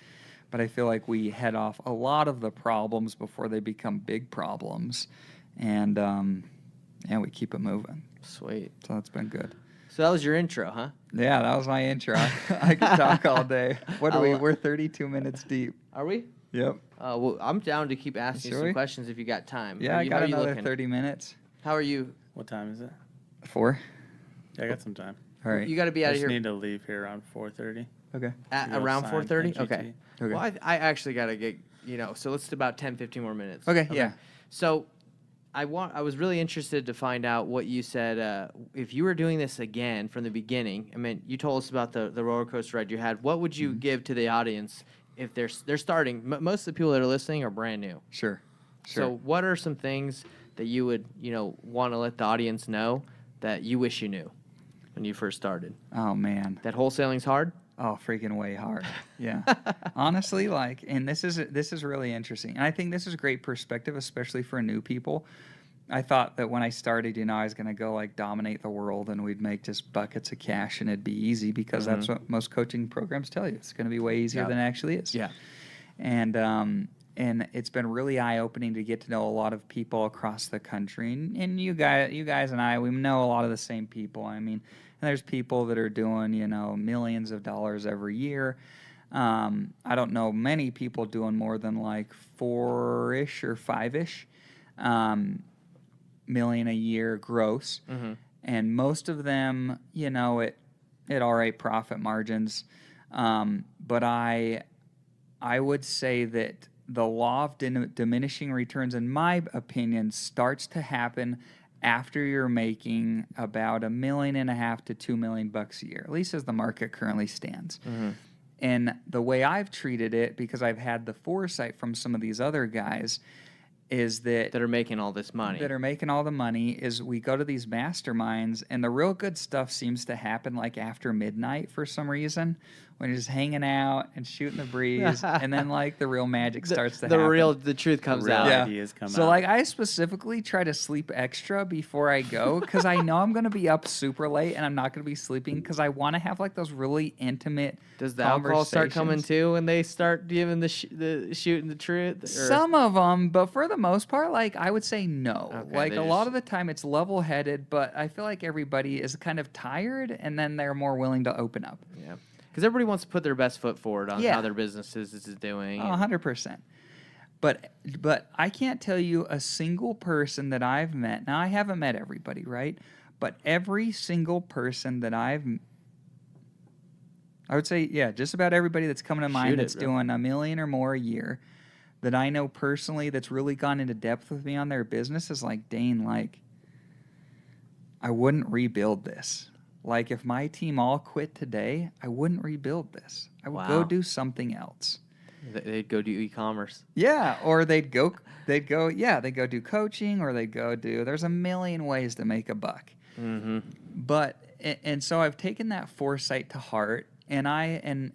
But I feel like we head off a lot of the problems before they become big problems, and we keep it moving. sweet. So it's been good. So that was your intro, huh? Yeah, that was my intro. I could talk all day. What are we? I'll- We're 32 minutes deep. Are we? Yep. Well, I'm down to keep asking you Sure some we? questions if you got time. Yeah, How I you- got how you another looking? 30 minutes. How are you? What time is it? 4. Yeah, I got some time. All right. You got to be I out of just here need to leave here around 4:30. Okay. at to go around sign 4:30. NGT. Okay. Okay. Well, I actually got to get so let's do about 10, 15 more minutes. Okay. Yeah. So, I was really interested to find out what you said. If you were doing this again from the beginning, I mean, you told us about the roller coaster ride you had. What would you give to the audience if they're starting? Most of the people that are listening are brand new. Sure. So, what are some things that you would want to let the audience know that you wish you knew when you first started? Oh man. That wholesaling's hard. Oh, freaking way hard. Yeah. Honestly, and this is really interesting. And I think this is great perspective, especially for new people. I thought that when I started, I was going to go like dominate the world and we'd make just buckets of cash and it'd be easy because that's what most coaching programs tell you. It's going to be way easier than it actually is. Yeah. And it's been really eye-opening to get to know a lot of people across the country. And you guys and I, we know a lot of the same people. I mean, and there's people that are doing, millions of dollars every year. I don't know many people doing more than like 4-ish or 5-ish million a year gross. Mm-hmm. And most of them, at all right profit margins. But I would say that the law of diminishing returns, in my opinion, starts to happen after you're making about $1.5 million to $2 million a year, at least as the market currently stands. Mm-hmm. And the way I've treated it, because I've had the foresight from some of these other guys, is that are making all this money. that are making all the money is we go to these masterminds and the real good stuff seems to happen like after midnight for some reason, when you're just hanging out and shooting the breeze, and then like the real magic starts to the happen. the truth comes real out. ideas come So out. like I specifically try to sleep extra before I go because I know I'm gonna be up super late and I'm not gonna be sleeping because I want to have like those really intimate. Does the alcohol start coming conversations. too when they start giving the shooting the truth? Or- Some of them, but for the most part, like I would say no. Okay, Like they a lot just- of the time, it's level-headed, but I feel like everybody is kind of tired, and then they're more willing to open up. Yeah, because everybody wants to put their best foot forward on Yeah. how their business is doing. Oh, 100%. But I can't tell you a single person that I've met. Now I haven't met everybody, right? But every single person that I would say, yeah, just about everybody that's coming to mind Shoot it, that's bro. doing $1 million or more a year that I know personally that's really gone into depth with me on their business is like, Dane, like, I wouldn't rebuild this. Like, if my team all quit today, I wouldn't rebuild this. I would go Wow. do something else. They'd go do e-commerce. Yeah, or they'd go do coaching, or they'd go do. There's a million ways to make a buck. Mm-hmm. But and so I've taken that foresight to heart, and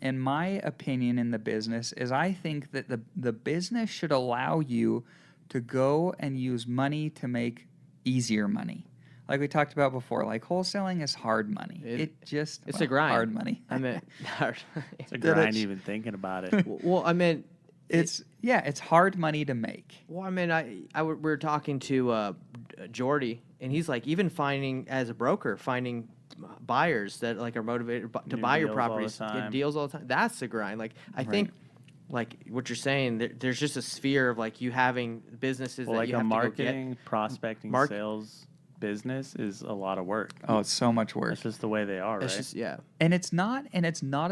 and my opinion in the business is I think that the business should allow you to go and use money to make easier money. Like we talked about before, like wholesaling is hard money. It's a grind. Hard money. I mean, It's a Did it- grind even thinking about it. well, I mean, it's hard money to make. well, I mean, we were talking to Jordy, and he's like, even finding buyers that like are motivated to New buy your deals all the properties, get time. deals all the time. That's the grind. Like I Right. think, like what you're saying, there's just a sphere of like you having businesses Well, that like you a have to go marketing, prospecting, Mark- sales business is a lot of work. Oh, it's so much work. That's just the way they are, get. It's right? just yeah. And it's not a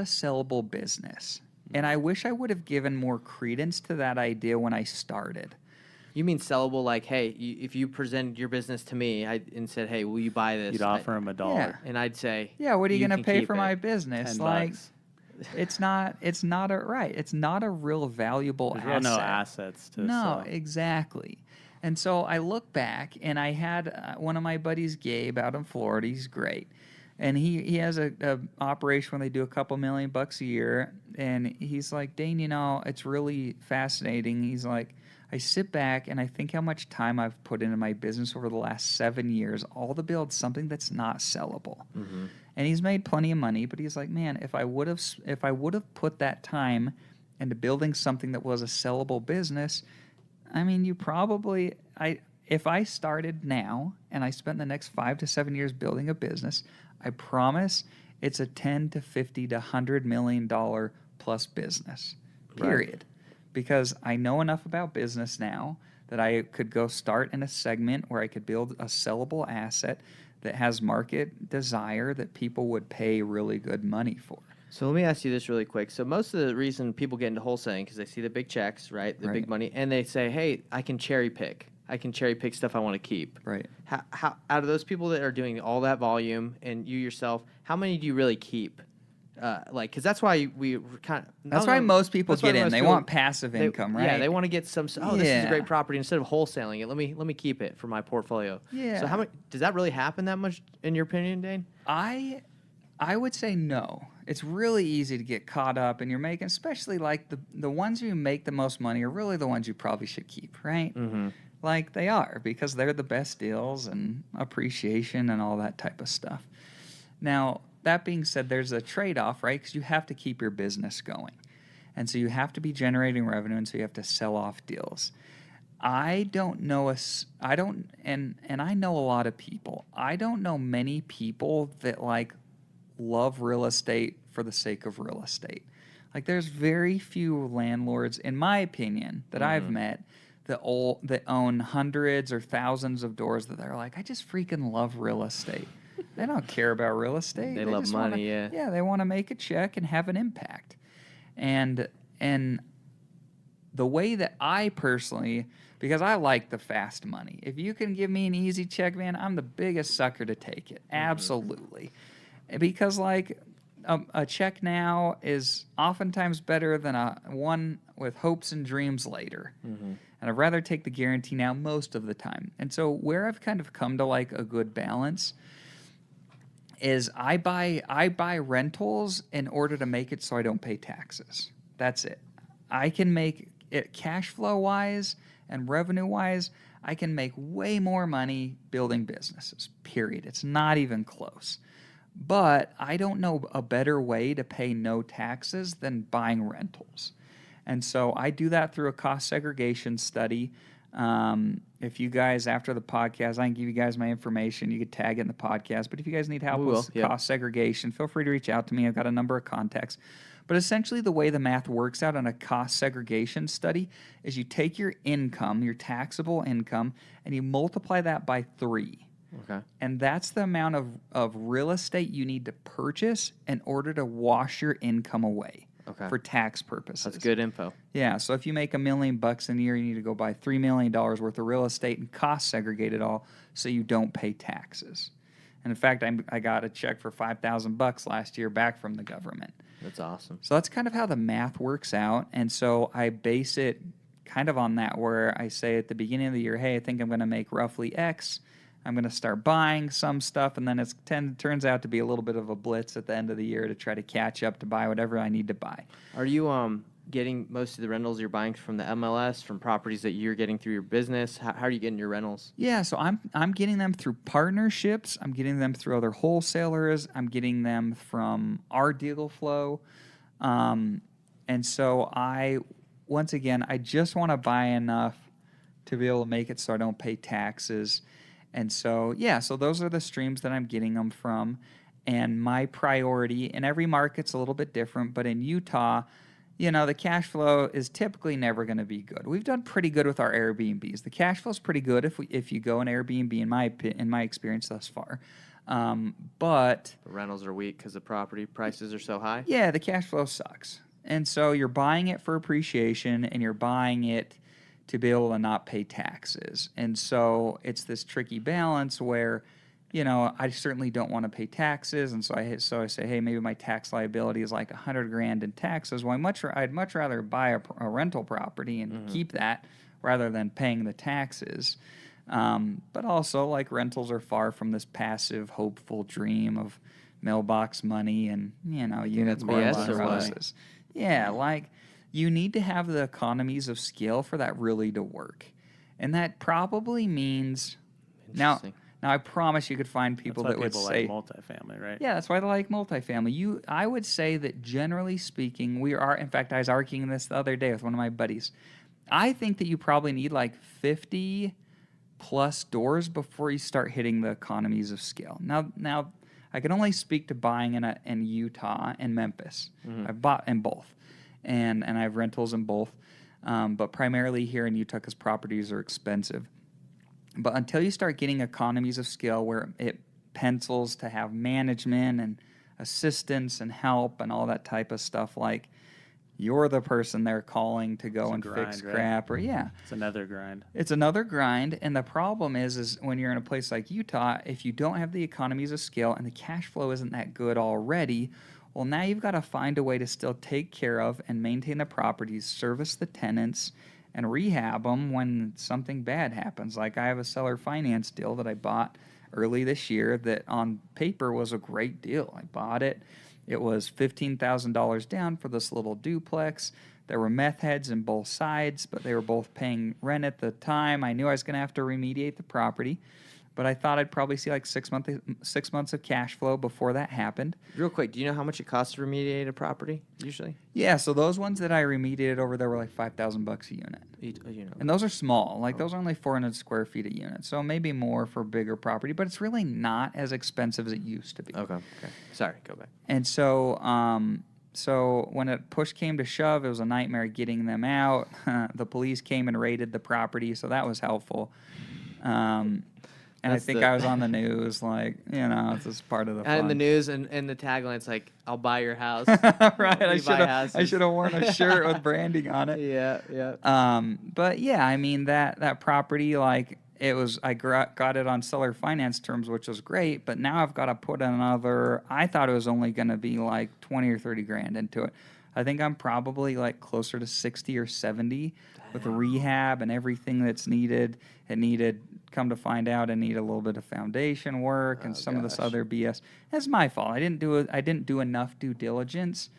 sellable business. And I wish I would have given more credence to that idea when I started. You mean sellable? Like, hey, if you presented your business to me and said, hey, will you buy this? You'd offer them $1. Yeah. and I'd say, Yeah, what are you going can to pay keep for it. my business? $10. Like it's not it's not a real valuable There's asset. real no assets to No, sell. exactly. And so I look back, and I had one of my buddies, Gabe, out in Florida. He's great, and he has a operation where they do a couple $1 million a year. And he's like, Dane, it's really fascinating. He's like, I sit back and I think how much time I've put into my business over the last 7 years, all to build something that's not sellable. Mm-hmm. And he's made plenty of money, but he's like, man, if I would have put that time into building something that was a sellable business, I mean, if I started now and I spent the next 5 to 7 years building a business, I promise it's a 10 to 50 to $100 million plus business, period. Because I know enough about business now that I could go start in a segment where I could build a sellable asset that has market desire that people would pay really good money for. So let me ask you this really quick. So most of the reason people get into wholesaling because they see the big checks, right? The Right. big money, and they say, "Hey, I can cherry pick. I can cherry pick stuff I want to keep." Right. How out of those people that are doing all that volume, and you yourself, how many do you really keep? Because that's why we kind of. That's why most people that's why get in. most They people- want passive income, right? Yeah, they want to get some. Oh, this is a Yeah. great property. Instead of wholesaling it, let me keep it for my portfolio. Yeah. So how much does that really happen that much in your opinion, Dane? I would say no. It's really easy to get caught up, and you're making, especially like the ones you make the most money are really the ones you probably should keep, right? Mm-hmm. Like they are, because they're the best deals and appreciation and all that type of stuff. Now, that being said, there's a trade-off, right? Because you have to keep your business going. And so you have to be generating revenue, and so you have to sell off deals. I don't know and I know a lot of people. I don't know many people that like love real estate for the sake of real estate. Like there's very few landlords, in my opinion, that I've met that own hundreds or thousands of doors that they're like, I just freaking love real estate. They don't care about real estate. They love just money, wanna, yeah. Yeah, they want to make a check and have an impact. And the way that I personally, because I like the fast money. If you can give me an easy check, man, I'm the biggest sucker to take it. Absolutely. Because like a check now is oftentimes better than one with hopes and dreams later. And I'd rather take the guarantee now most of the time. And so where I've kind of come to like a good balance is I buy rentals in order to make it so I don't pay taxes. That's it. I can make it cash flow wise and revenue wise. I can make way more money building businesses. Period. It's not even close. But I don't know a better way to pay no taxes than buying rentals. And so I do that through a cost segregation study. If you guys, after the podcast, I can give you guys my information. You could tag it in the podcast. But if you guys need help with cost segregation, feel free to reach out to me. I've got a number of contacts. But essentially the way the math works out on a cost segregation study is you take your income, your taxable income, and you multiply that by 3. Okay. And that's the amount of real estate you need to purchase in order to wash your income away. Okay. For tax purposes. That's good info. Yeah, so if you make $1 million a year, you need to go buy $3 million worth of real estate and cost segregate it all so you don't pay taxes. And in fact, I got a check for $5,000 last year back from the government. That's awesome. So that's kind of how the math works out. And so I base it kind of on that, where I say at the beginning of the year, hey, I think I'm going to make roughly X. I'm going to start buying some stuff, and then it turns out to be a little bit of a blitz at the end of the year to try to catch up to buy whatever I need to buy. Are you getting most of the rentals you're buying from the MLS, from properties that you're getting through your business? How are you getting your rentals? Yeah, so I'm getting them through partnerships. I'm getting them through other wholesalers. I'm getting them from our deal flow. And so once again, I just want to buy enough to be able to make it so I don't pay taxes. And so, so those are the streams that I'm getting them from. And my priority, and every market's a little bit different, but in Utah, the cash flow is typically never going to be good. We've done pretty good with our Airbnbs. The cash flow is pretty good if you go an Airbnb, in my experience thus far. But the rentals are weak because the property prices are so high? Yeah, the cash flow sucks. And so you're buying it for appreciation, and you're buying it to be able to not pay taxes. And so it's this tricky balance where, I certainly don't want to pay taxes. And so I say, hey, maybe my tax liability is like $100,000 in taxes. Well, I'd much rather buy a rental property and keep that rather than paying the taxes. But also, like, rentals are far from this passive, hopeful dream of mailbox money and, unicorn roses. Yeah, like, you need to have the economies of scale for that really to work. And that probably means... Now, I promise you could find people that would say... That's why people like multifamily, right? Yeah, that's why they like multifamily. I would say that generally speaking, we are... In fact, I was arguing this the other day with one of my buddies. I think that you probably need like 50 plus doors before you start hitting the economies of scale. Now I can only speak to buying in Utah and Memphis. I've bought in both. And I have rentals in both, but primarily here in Utah because properties are expensive. But until you start getting economies of scale where it pencils to have management and assistance and help and all that type of stuff, like you're the person they're calling to go and fix crap, or it's another grind. It's another grind, and the problem is when you're in a place like Utah, if you don't have the economies of scale and the cash flow isn't that good already, well, now you've got to find a way to still take care of and maintain the properties, service the tenants, and rehab them when something bad happens. Like I have a seller finance deal that I bought early this year that on paper was a great deal. I bought it. It was $15,000 down for this little duplex. There were meth heads in both sides, but they were both paying rent at the time. I knew I was going to have to remediate the property. But I thought I'd probably see like 6 months of cash flow before that happened. Real quick, do you know how much it costs to remediate a property usually? Yeah, so those ones that I remediated over there were like $5,000 a unit. And those are small. Like those are only 400 square feet a unit. So maybe more for bigger property, but it's really not as expensive as it used to be. Okay. Sorry, go back. And so so when it push came to shove, it was a nightmare getting them out. The police came and raided the property, so that was helpful. And I think I was on the news, like, it's just part of the fun. And the news and the tagline, it's like, I'll buy your house. Right, I should have worn a shirt with branding on it. Yeah. But yeah, I mean, that property, like, I got it on seller finance terms, which was great, but now I've got to put another, I thought it was only going to be like 20 or 30 grand into it. I think I'm probably like closer to 60 or 70 with the rehab and everything that's needed. It needed, come to find out, I need a little bit of foundation work and some of this other BS. That's my fault. I didn't do enough due diligence,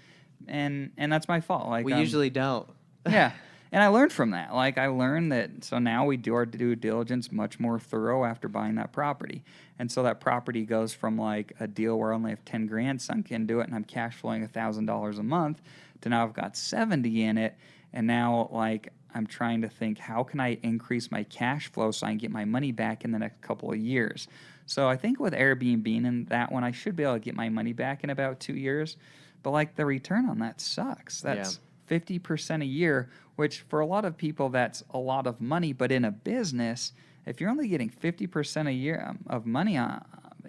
and that's my fault. Like we usually don't. yeah. And I learned from that. Like, I learned that, so now we do our due diligence much more thorough after buying that property. And so that property goes from, like, a deal where I only have 10 grand sunk into it and I'm cash flowing $1,000 a month to now I've got 70 in it. And now, like, I'm trying to think, how can I increase my cash flow so I can get my money back in the next couple of years? So I think with Airbnb and that one, I should be able to get my money back in about 2 years. But, like, the return on that sucks. That's 50% a year, which for a lot of people, that's a lot of money. But in a business, if you're only getting 50% a year of money,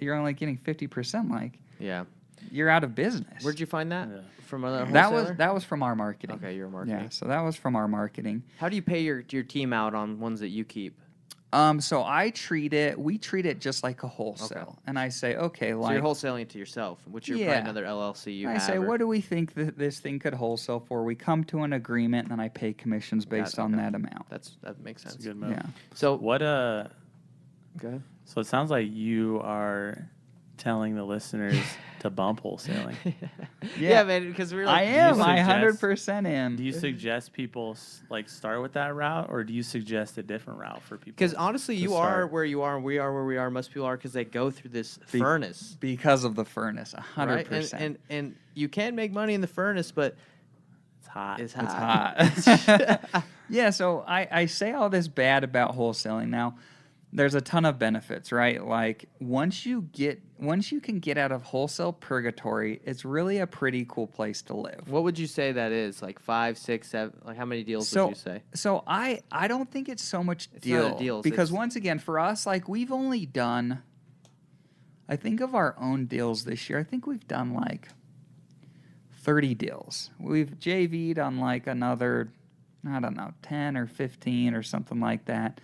you're only getting 50%, like, you're out of business. Where'd you find that? From another wholesaler? That was from our marketing. Okay, your marketing. Yeah, so that was from our marketing. How do you pay your team out on ones that you keep? So we treat it just like a wholesale. Okay. And I say, okay, like... So you're wholesaling it to yourself, which you're probably another LLC you have. I say, what do we think that this thing could wholesale for? We come to an agreement, and then I pay commissions based on that amount. That makes sense. That's a good move. Yeah. So what go ahead. So it sounds like you are telling the listeners to bump wholesaling. Yeah, man, because we're like... I am. I 100% am. Do you suggest people, like, start with that route, or do you suggest a different route for people? Because honestly, you are where you are, and we are where we are, most people are, because they go through this furnace. Because of the furnace, 100%. Right? And you can make money in the furnace, but... It's hot. It's hot. Yeah, so I say all this bad about wholesaling. Now, there's a ton of benefits, right? Like, once you can get out of wholesale purgatory, it's really a pretty cool place to live. What would you say that is? Like 5, 6, 7? Like, how many deals would you say? So I don't think it's so much deals, because once again, for us, like, we've only done, I think of our own deals this year, I think we've done like 30 deals. We've JV'd on like another, I don't know, 10 or 15 or something like that.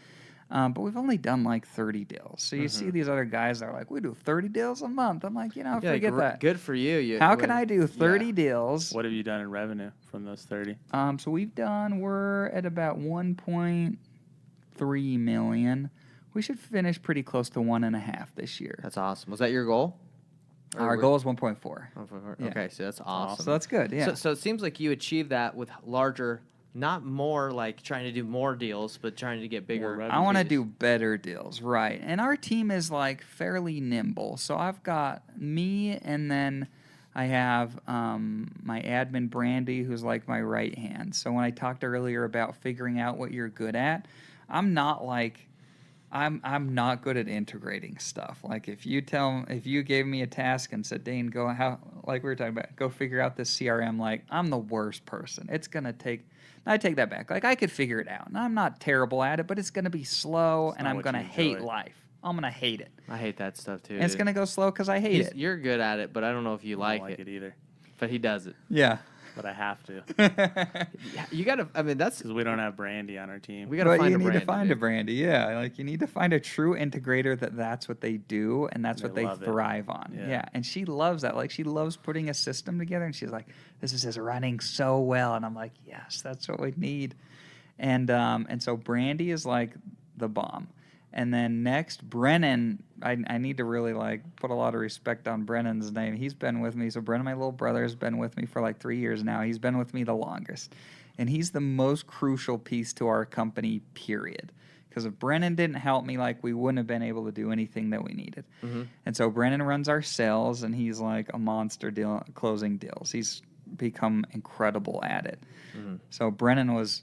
But we've only done like 30 deals. So you see these other guys that are like, we do 30 deals a month. I'm like, forget that. Good for you. How can I do 30 deals? What have you done in revenue from those 30? So we're at about 1.3 million. We should finish pretty close to 1.5 this year. That's awesome. Was that your goal? Our goal is 1.4. Yeah. Okay, so that's awesome. So that's good, yeah. So it seems like you achieved that with larger... Not more like trying to do more deals, but trying to get bigger. I want to do better deals, right. And our team is like fairly nimble. So I've got me, and then I have my admin, Brandy, who's like my right hand. So when I talked earlier about figuring out what you're good at, I'm not good at integrating stuff. Like, if you gave me a task and said, Dane, like we were talking about, go figure out this CRM, like, I'm the worst person. It's going to take... I take that back. Like, I could figure it out. And I'm not terrible at it, but it's going to be slow, and I'm going to hate life. I'm going to hate it. I hate that stuff, too. And it's going to go slow because I hate it. You're good at it, but I don't know if you I don't like it either. But he does it. Yeah. But I have to. You got to, I mean, that's... Because we don't have Brandy on our team. We got to find a Brandy. You need to find a Brandy, yeah. Like, you need to find a true integrator that's what they do, and that's what they thrive on. Yeah. And she loves that. Like, she loves putting a system together, and she's like, this is running so well. And I'm like, yes, that's what we need. And so Brandy is like the bomb. And then next, Brennan, I need to really, like, put a lot of respect on Brennan's name. He's been with me. So Brennan, my little brother, has been with me for like 3 years now. He's been with me the longest. And he's the most crucial piece to our company, period. Because if Brennan didn't help me, like, we wouldn't have been able to do anything that we needed. And so Brennan runs our sales, and he's like a monster closing deals. He's become incredible at it. So Brennan was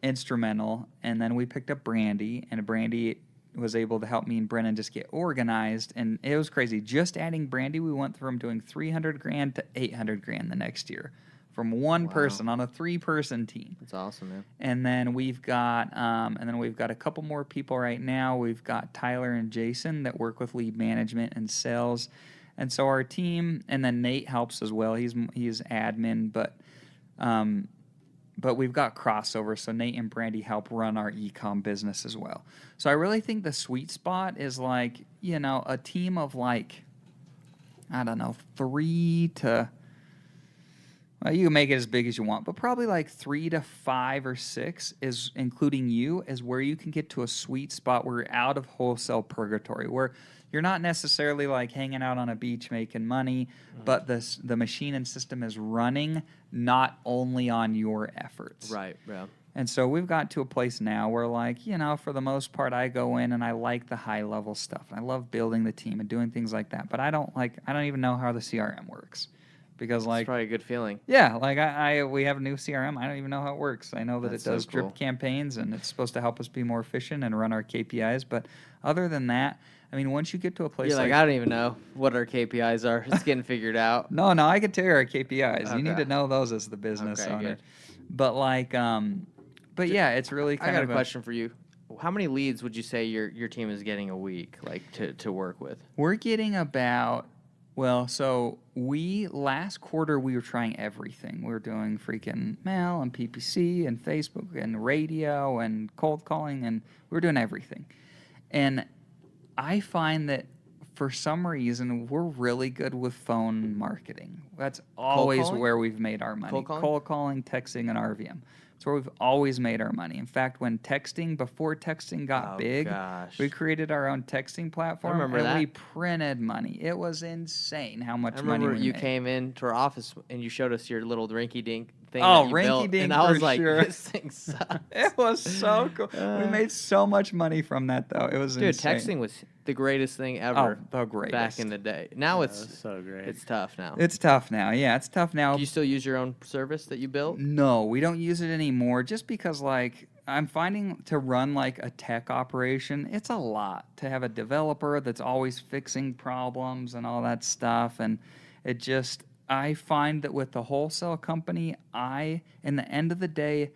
instrumental. And then we picked up Brandy, and Brandy was able to help me and Brennan just get organized, and it was crazy. Just adding Brandy, we went from doing $300,000 to $800,000 the next year, from one person on a 3-person team. That's awesome, man. And then we've got a couple more people right now. We've got Tyler and Jason that work with lead management and sales, and so our team. And then Nate helps as well. He's admin, but we've got crossover, so Nate and Brandy help run our e-com business as well. So I really think the sweet spot is like, a team of like, I don't know, 3 to Well, you can make it as big as you want, but probably like 3 to 5 or 6 is including you is where you can get to a sweet spot where you're out of wholesale purgatory, where you're not necessarily like hanging out on a beach making money, but the machine and system is running not only on your efforts. Right, yeah. And so we've got to a place now where, like, for the most part, I go in and I like the high level stuff. I love building the team and doing things like that. But I don't even know how the CRM works, because It's like, probably a good feeling. yeah, like we have a new CRM. I don't even know how it works. I know that That's it does so cool. drip campaigns and it's supposed to help us be more efficient and run our KPIs. But other than that, I mean, once you get to a place You're like, I don't even know what our KPIs are. It's getting figured out. no, I can tell you our KPIs. You need Okay. to know those as the business Okay, owner. good. But like, but yeah, it's really I kind got of a question for you. How many leads would you say your team is getting a week, like to work with? We're getting about, so last quarter we were trying everything. We were doing freaking mail and PPC and Facebook and radio and cold calling, and we were doing everything. And I find that for some reason we're really good with phone marketing. That's always calling? where we've made our money. Cold calling? Texting, and RVM. It's where we've always made our money. In fact, before texting got big, gosh. we created our own texting platform. remember and that. we printed money. It was insane how much I money remember we you made. came into our office and you showed us your little rinky-dink thing Oh, that you built, rinky-dink and I was for like, sure. this thing sucks. It was so cool. We made so much money from that, though. It was Dude, insane. texting was the greatest thing ever the greatest. back in the day. Now That was it's so great. it's tough now. It's tough now. Yeah, it's tough now. Do you still use your own service that you built? No, we don't use it anymore just because, like, I'm finding to run, like, a tech operation, it's a lot to have a developer that's always fixing problems and all that stuff. And I find that with the wholesale company, in the end of the day,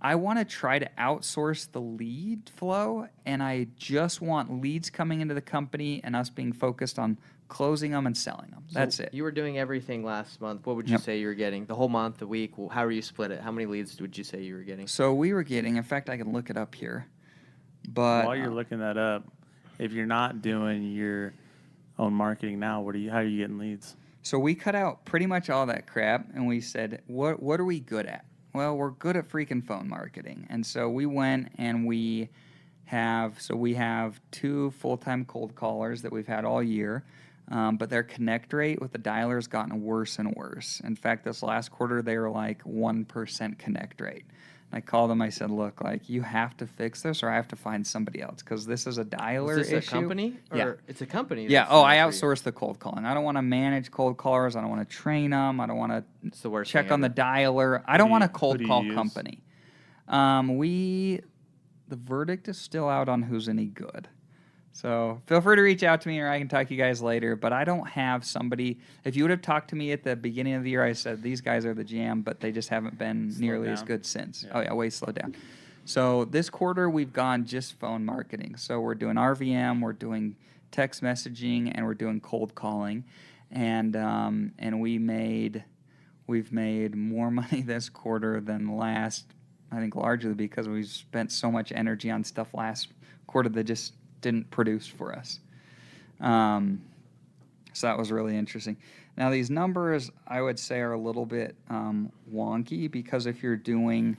I want to try to outsource the lead flow, and I just want leads coming into the company and us being focused on closing them and selling them. That's So it. You were doing everything last month. What would you Yep. say you were getting? The whole month, the week? How were you split it? How many leads would you say you were getting? So we were getting, in fact, I can look it up here. But While you're looking that up, if you're not doing your own marketing now, how are you getting leads? So we cut out pretty much all that crap, and we said, what are we good at? Well, we're good at freaking phone marketing. And so we went and we have 2 full-time cold callers that we've had all year, but their connect rate with the dialer has gotten worse and worse. In fact, this last quarter, they were like 1% connect rate. I called them. I said, "Look, like, you have to fix this, or I have to find somebody else, because this is a dialer Is this issue." a company? Or Yeah. It's a company. Yeah. that's Oh, I doing it for you. outsource the cold calling. I don't want to manage cold callers. I don't want to train them. I don't want to It's the worst check thing on the ever. dialer. I don't do want a you- who cold do you call use? company. The verdict is still out on who's any good. So feel free to reach out to me, or I can talk to you guys later. But I don't have somebody. If you would have talked to me at the beginning of the year, I said these guys are the jam, but they just haven't been nearly as down. good since. Yeah. Oh yeah, way slowed down. So this quarter we've gone just phone marketing. So we're doing RVM, we're doing text messaging, and we're doing cold calling, and we've made more money this quarter than last. I think largely because we spent so much energy on stuff last quarter that just didn't produce for us. So that was really interesting. Now these numbers I would say are a little bit wonky, because if you're doing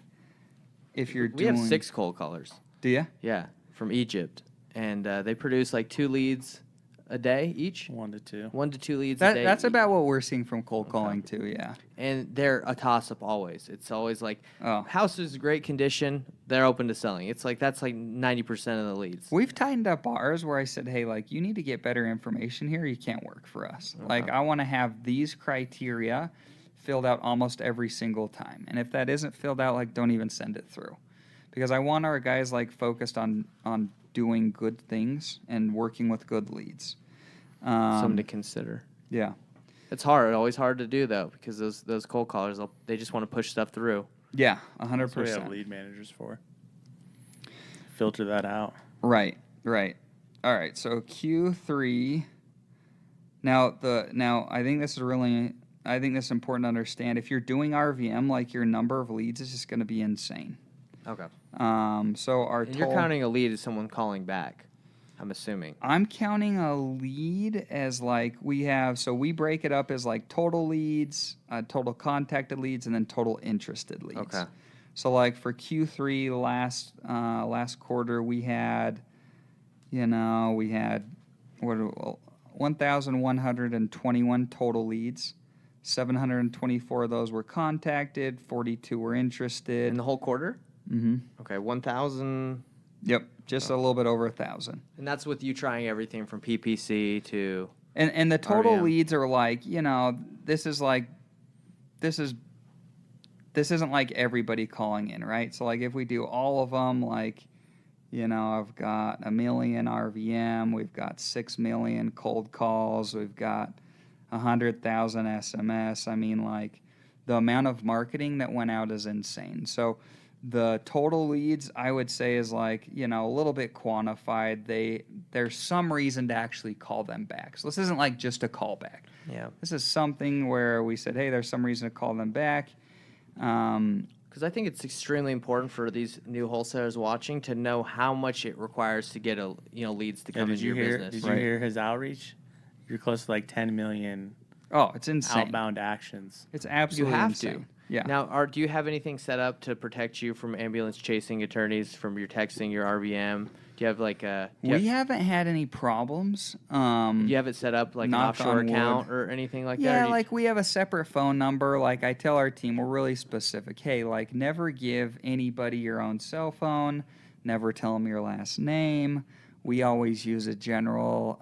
We have 6 cold callers. Do you? Yeah, from Egypt, and they produce like 2 leads a day each. 1 to 2. 1 to 2 leads a day. That's about what we're seeing from cold calling too. Yeah. And they're a toss-up always. It's always like, Oh. house is in great condition. They're open to selling. It's like that's like 90% of the leads. We've tightened up ours where I said, hey, like, you need to get better information here. You can't work for us. Like, I want to have these criteria filled out almost every single time. And if that isn't filled out, like, don't even send it through. Because I want our guys, like, focused on doing good things and working with good leads. Something to consider. Yeah. It's hard. Always hard to do though, because those cold callers, they just want to push stuff through. Yeah, That's what we have 100%. lead managers for. Filter that out. Right. All right, so Q3. Now I think this is important to understand. If you're doing RVM, like, your number of leads is just going to be insane. Okay. So our And you're counting a lead as someone calling back. I'm assuming. I'm counting a lead as like we break it up as like total leads, total contacted leads, and then total interested leads. Okay. So like for Q3 last quarter, we had 1,121 total leads. 724 of those were contacted. 42 were interested. In the whole quarter? Mm-hmm. Okay, 1,000. Yep, just a little bit over 1,000. And that's with you trying everything from PPC to. And the total REM. leads are like, this isn't like everybody calling in, right? So like if we do all of them, like, I've got 1 million RVM, we've got 6 million cold calls, we've got 100,000 SMS. I mean, like, the amount of marketing that went out is insane. So the total leads, I would say, is like, a little bit quantified. There's some reason to actually call them back. So this isn't like just a callback. Yeah. This is something where we said, hey, there's some reason to call them back. Because I think it's extremely important for these new wholesalers watching to know how much it requires to get leads to come into your business. Did you hear his outreach? You're close to like 10 million. Oh, it's insane. Outbound actions. It's absolutely insane. You have to. Yeah. Now, do you have anything set up to protect you from ambulance chasing attorneys from your texting, your RVM? Do you have like a? We haven't had any problems. Do you have it set up like an knock offshore on account wood. or anything like that? Yeah, Or do you- like we have a separate phone number. Like I tell our team, we're really specific. Hey, like never give anybody your own cell phone. Never tell them your last name. We always use a general.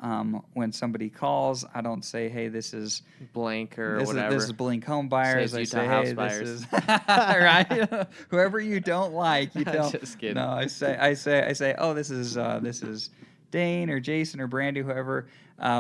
When somebody calls, I don't say, "Hey, this is blank or this whatever. is Blink Home Buyers." Saves I Utah say, House "Hey, Buyers." this is right." Whoever you don't like, you don't. Just kidding. No, I say, "Oh, this is Dane or Jason or Brandy, whoever,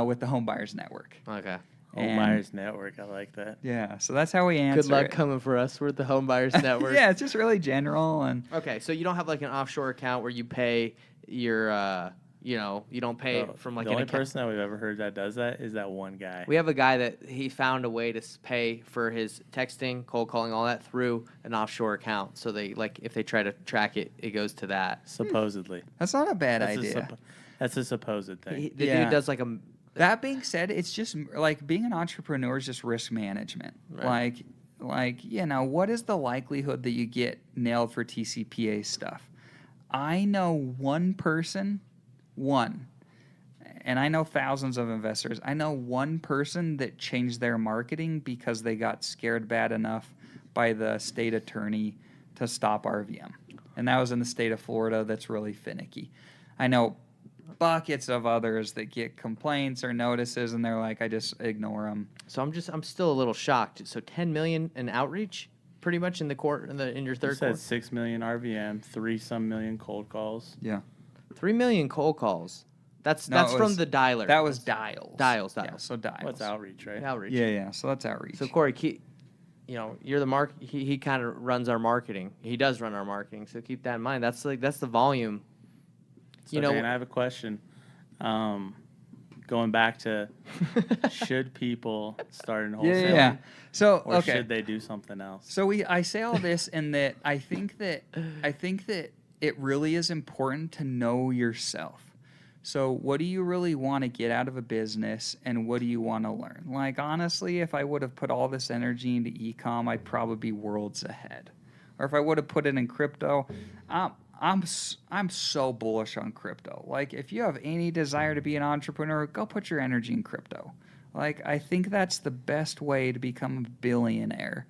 with the Home Buyers Network." Okay. Home Buyers Network. I like that. Yeah, so that's how we answer. Good luck it. coming for us. We're at the Home Buyers Network. Yeah, it's just really general and. Okay, so you don't have like an offshore account where you pay your, you don't pay from like the an only account. person that we've ever heard that does that is that one guy. We have a guy that he found a way to pay for his texting, cold calling, all that through an offshore account. So they if they try to track it, it goes to that. Supposedly. That's not a bad That's idea. That's a supposed thing. The dude does like a. That being said, it's just like being an entrepreneur is just risk management. Right. What is the likelihood that you get nailed for TCPA stuff? I know one person, and I know thousands of investors. I know one person that changed their marketing because they got scared bad enough by the state attorney to stop RVM. And that was in the state of Florida. That's really finicky. I know buckets of others that get complaints or notices, and they're like, I just ignore them. So I'm still a little shocked. So 10 million in outreach, pretty much in the in your You third said quarter. 6 million RVM, 3-some million cold calls. Yeah. 3 million cold calls. That's No, it from was- the dialer. That was dials. Dials. Yeah, so dials. What's outreach, right? Outreach. Yeah. So that's outreach. So Corey, you're the he kind of runs our marketing. He does run our marketing. So keep that in mind. That's the volume. So Dan, I have a question. Going back to, should people start in wholesaling? Yeah. So Or okay. should they do something else? So I say all this in that I think that it really is important to know yourself. So what do you really want to get out of a business, and what do you want to learn? Like honestly, if I would have put all this energy into e-com, I'd probably be worlds ahead. Or if I would have put it in crypto, I'm so bullish on crypto. Like if you have any desire to be an entrepreneur, go put your energy in crypto. Like I think that's the best way to become a billionaire.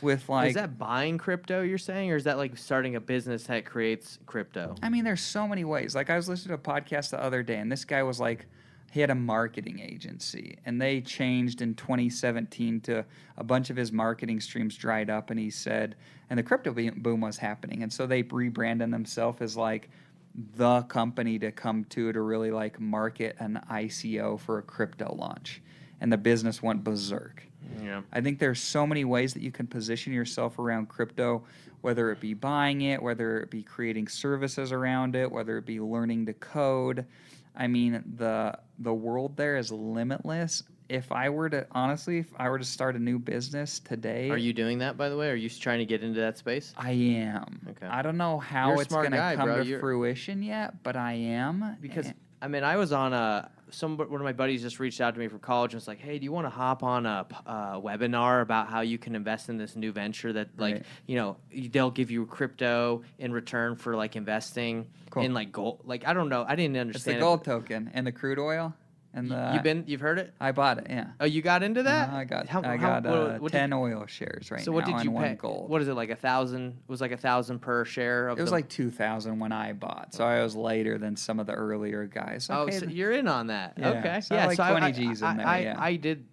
With like, is that buying crypto you're saying, or is that like starting a business that creates crypto? I mean, there's so many ways. Like I was listening to a podcast the other day, and this guy was like, he had a marketing agency, and they changed in 2017 to a bunch of his marketing streams dried up, and he said, and the crypto boom was happening, and so they rebranded themselves as like the company to come to really like market an ICO for a crypto launch, and the business went berserk. Yeah. I think there's so many ways that you can position yourself around crypto, whether it be buying it, whether it be creating services around it, whether it be learning to code. I mean, the world there is limitless. If I were to start a new business today, Are you doing that, by the way? Are you trying to get into that space? I am. Okay. I don't know how You're a it's smart going to guy, come bro. to fruition yet, but I am. Because I mean, I was on one of my buddies just reached out to me from college and was like, "Hey, do you want to hop on a webinar about how you can invest in this new venture that, like, they'll give you crypto in return for like investing in like gold? Like, I don't know, I didn't understand. It's the gold token and the crude oil and You've heard it? I bought it. Yeah. Oh, you got into that? I got what 10 oil shares right so now. what did you and pay? one gold. What is it, like 1,000? It was like 1,000 per share of It was like 2,000 when I bought, so I was later than some of the earlier guys. Okay, so you're in on that. Yeah, Okay. so Yeah, like so 20 G's in there, yeah. I did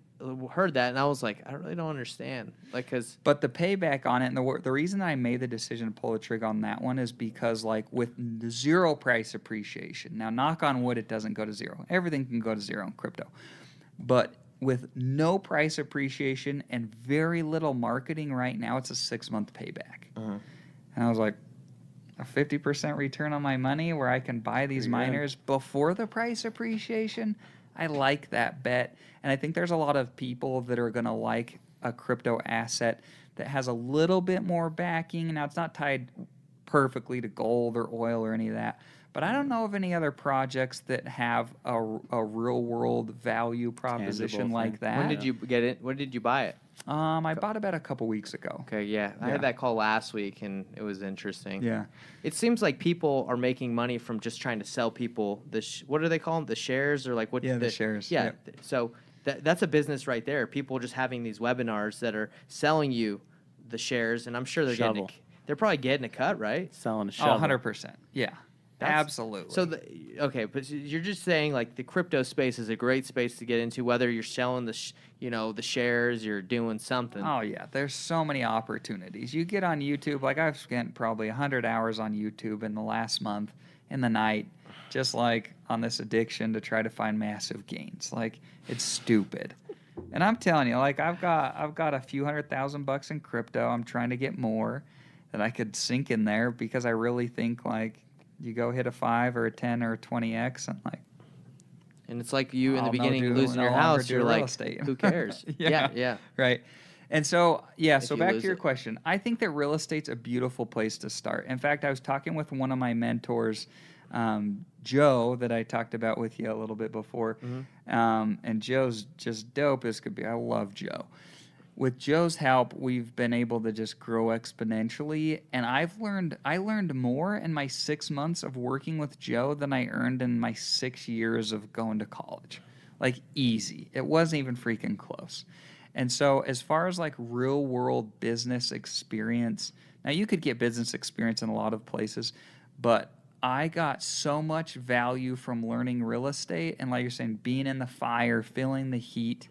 heard that, and I was like, I really don't understand. Like, because But the payback on it, and the reason I made the decision to pull the trigger on that one is because, like, with zero price appreciation, now knock on wood, it doesn't go to zero. Everything can go to zero in crypto. But with no price appreciation and very little marketing right now, it's a 6-month payback. And I was like, a 50% return on my money where I can buy these miners before the price appreciation? I like that bet. And I think there's a lot of people that are going to like a crypto asset that has a little bit more backing. Now, it's not tied perfectly to gold or oil or any of that. But I don't know of any other projects that have a real world value proposition like that. When did you get it? When did you buy it? I bought about a couple weeks ago. Okay, yeah. I had that call last week, and it was interesting. Yeah. It seems like people are making money from just trying to sell people what do they call them? The shares, or like what? Yeah, the shares. Yeah. Yep. So that's a business right there. People just having these webinars that are selling you the shares, and I'm sure they're probably getting a cut, right? Selling a shovel. 100%. Yeah. Absolutely. So but you're just saying like the crypto space is a great space to get into, whether you're selling the shares, you're doing something. Oh yeah, there's so many opportunities. You get on YouTube, like I've spent probably 100 hours on YouTube in the last month in the night, just like on this addiction to try to find massive gains. Like, it's stupid. And I'm telling you, like I've got a few $100,000 in crypto. I'm trying to get more that I could sink in there because I really think like you go hit a 5 or a 10 or a 20x and like, and it's like you in the I'll beginning losing your house, you're like, who cares? Yeah. Right. And so, so back to your it. question. I think that real estate's a beautiful place to start. In fact, I was talking with one of my mentors, Joe, that I talked about with you a little bit before. And Joe's just dope as could be. I love Joe. With Joe's help, we've been able to just grow exponentially, and I learned more in my 6 months of working with Joe than I earned in my 6 years of going to college. Like, easy. It wasn't even freaking close. And so as far as like real world business experience, now you could get business experience in a lot of places, but I got so much value from learning real estate and, like you're saying, being in the fire, feeling the heat.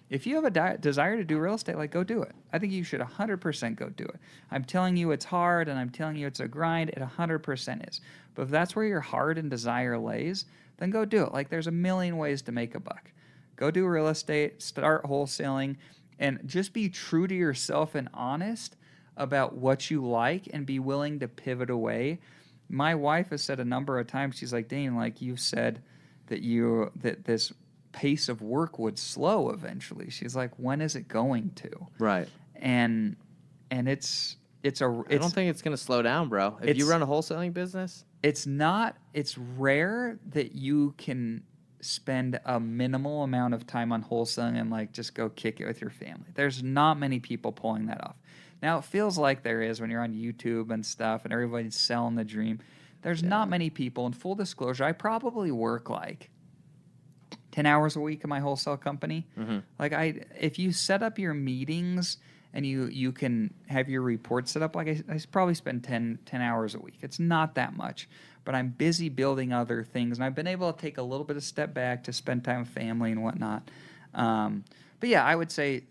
If you have a desire to do real estate, like, go do it. I think you should 100% go do it. I'm telling you it's hard, and I'm telling you it's a grind. It 100% is. But if that's where your heart and desire lays, then go do it. Like, there's a million ways to make a buck. Go do real estate, start wholesaling, and just be true to yourself and honest about what you like and be willing to pivot away. My wife has said a number of times, she's like, Dane, like you've said that this pace of work would slow eventually. She's like, when is it going to? Right. And it's I don't think it's going to slow down, bro. If you run a wholesaling business, it's rare that you can spend a minimal amount of time on wholesaling and like just go kick it with your family. There's not many people pulling that off. Now, it feels like there is when you're on YouTube and stuff and everybody's selling the dream. There's not many people. In full disclosure, I probably work like 10 hours a week in my wholesale company. Like, if you set up your meetings and you can have your reports set up, like I probably spend 10 hours a week. It's not that much, but I'm busy building other things, and I've been able to take a little bit of step back to spend time with family and whatnot. But yeah, I would say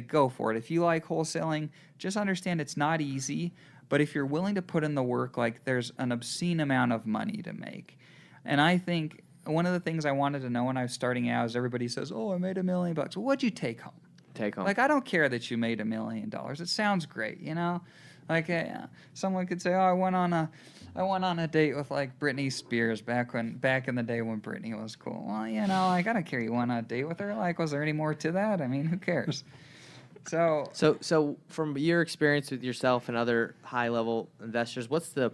go for it. If you like wholesaling, just understand it's not easy, but if you're willing to put in the work, like, there's an obscene amount of money to make. And I think one of the things I wanted to know when I was starting out is everybody says, oh, I made $1 million. Well, what'd you take home? Like, I don't care that you made $1 million. It sounds great, you know? Like, someone could say, oh, I went on a date with like Britney Spears back in the day when Britney was cool. Well, you know, like, I don't care you went on a date with her. Like, was there any more to that? I mean, who cares? So from your experience with yourself and other high level investors, what's the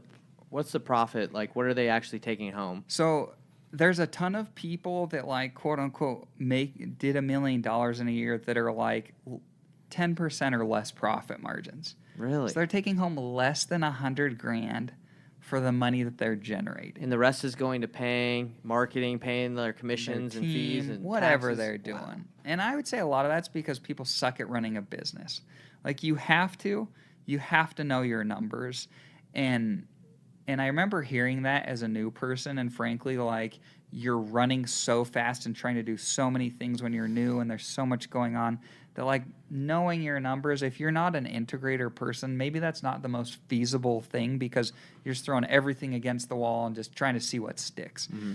profit? Like, what are they actually taking home? So there's a ton of people that like quote unquote did $1 million in a year that are like 10% or less profit margins. Really? So they're taking home less than $100,000 for the money that they're generating. And the rest is going to paying marketing, paying their commissions Their and team, fees and whatever taxes. they're doing. Wow. And I would say a lot of that's because people suck at running a business. Like you have to know your numbers. And I remember hearing that as a new person, and frankly, like you're running so fast and trying to do so many things when you're new and there's so much going on that like knowing your numbers, if you're not an integrator person, maybe that's not the most feasible thing because you're just throwing everything against the wall and just trying to see what sticks. Mm-hmm.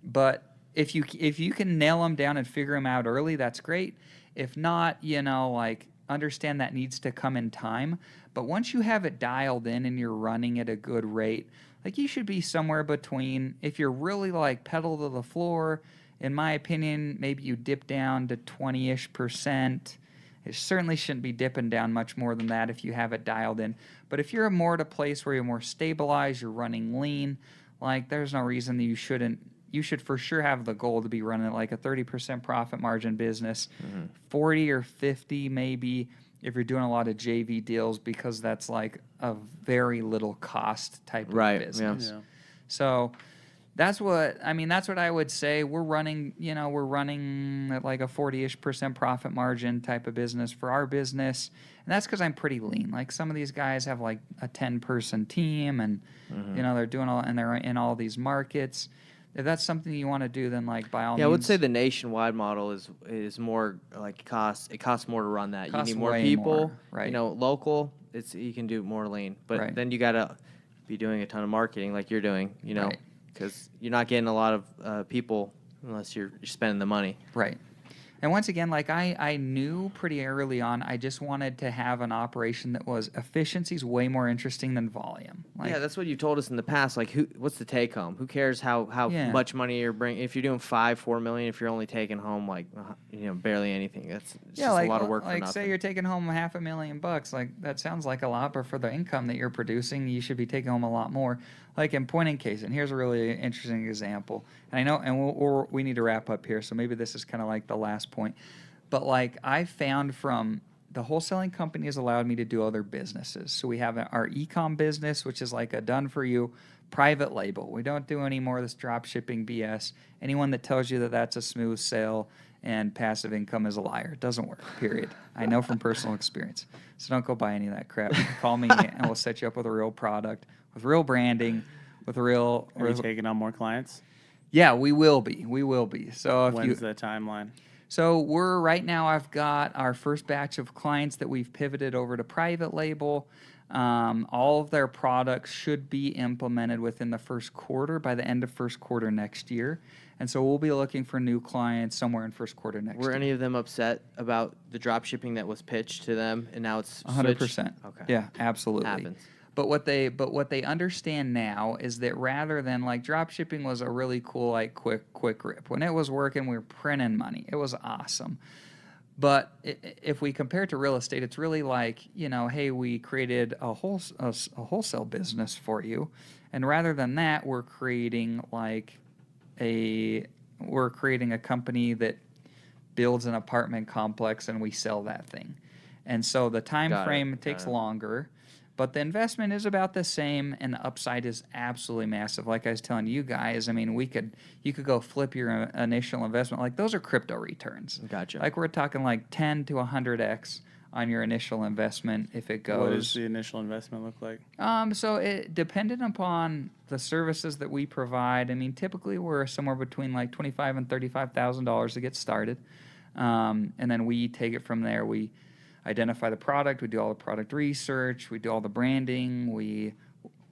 But if you can nail them down and figure them out early, that's great. If not, like understand that needs to come in time. But once you have it dialed in and you're running at a good rate, like you should be somewhere between, if you're really like pedal to the floor, in my opinion, maybe you dip down to 20-ish%. It certainly shouldn't be dipping down much more than that if you have it dialed in. But if you're more at a place where you're more stabilized, you're running lean, like there's no reason that you shouldn't. You should for sure have the goal to be running like a 30% profit margin business, 40 or 50 maybe if you're doing a lot of JV deals, because that's like a very little cost type of business. Yeah. So that's what I would say. We're running at like a 40-ish% profit margin type of business for our business. And that's because I'm pretty lean. Like some of these guys have like a 10-person team and, they're doing and they're in all these markets. If that's something you want to do, then like by all means. Yeah, I would say the nationwide model is more like it costs more to run that. You need more way people. more, right. Local, you can do more lean, but Right. then you gotta be doing a ton of marketing like you're doing. Right. Because you're not getting a lot of people unless you're spending the money. Right. And once again, like I knew pretty early on, I just wanted to have an operation that was efficiency's way more interesting than volume. Like, Yeah, that's what you told us in the past. Like, what's the take home? Who cares how Yeah. much money you're bringing? If you're doing $4 million, if you're only taking home like barely anything, that's just a lot of work for like nothing. say you're taking home $500,000, like that sounds like a lot, but for the income that you're producing, you should be taking home a lot more. Like in point in case, and here's a really interesting example. And I know, and we need to wrap up here, so maybe this is kind of like the last point. But like I found from the wholesaling company has allowed me to do other businesses. So we have our e-com business, which is like a done-for-you private label. We don't do any more of this drop shipping BS. Anyone that tells you that that's a smooth sale and passive income is a liar. It doesn't work, period. I know from personal experience. So don't go buy any of that crap. Call me and we'll set you up with a real product, with real branding, with real... Are you taking on more clients? Yeah, we will be. We will be. So if When's the timeline? So right now I've got our first batch of clients that we've pivoted over to private label. All of their products should be implemented within the first quarter, by the end of first quarter next year. And so we'll be looking for new clients somewhere in first quarter next year. Were any of them upset about the drop shipping that was pitched to them and now it's 100%. Okay. Yeah, absolutely. Happens. But what they understand now is that rather than like drop shipping was a really cool like quick rip. When it was working, we were printing money. It was awesome. But if we compare it to real estate, it's really like, hey, we created a wholesale business for you, and rather than that, we're creating a company that builds an apartment complex and we sell that thing. And so the time frame takes longer. But the investment is about the same, and the upside is absolutely massive. Like I was telling you guys, I mean, you could go flip your initial investment. Like those are crypto returns. Gotcha. Like we're talking like 10 to 100x on your initial investment if it goes. What does the initial investment look like? So it dependent upon the services that we provide. I mean, typically we're somewhere between like $25,000 and $35,000 to get started, and then we take it from there. We identify the product, we do all the product research, we do all the branding, we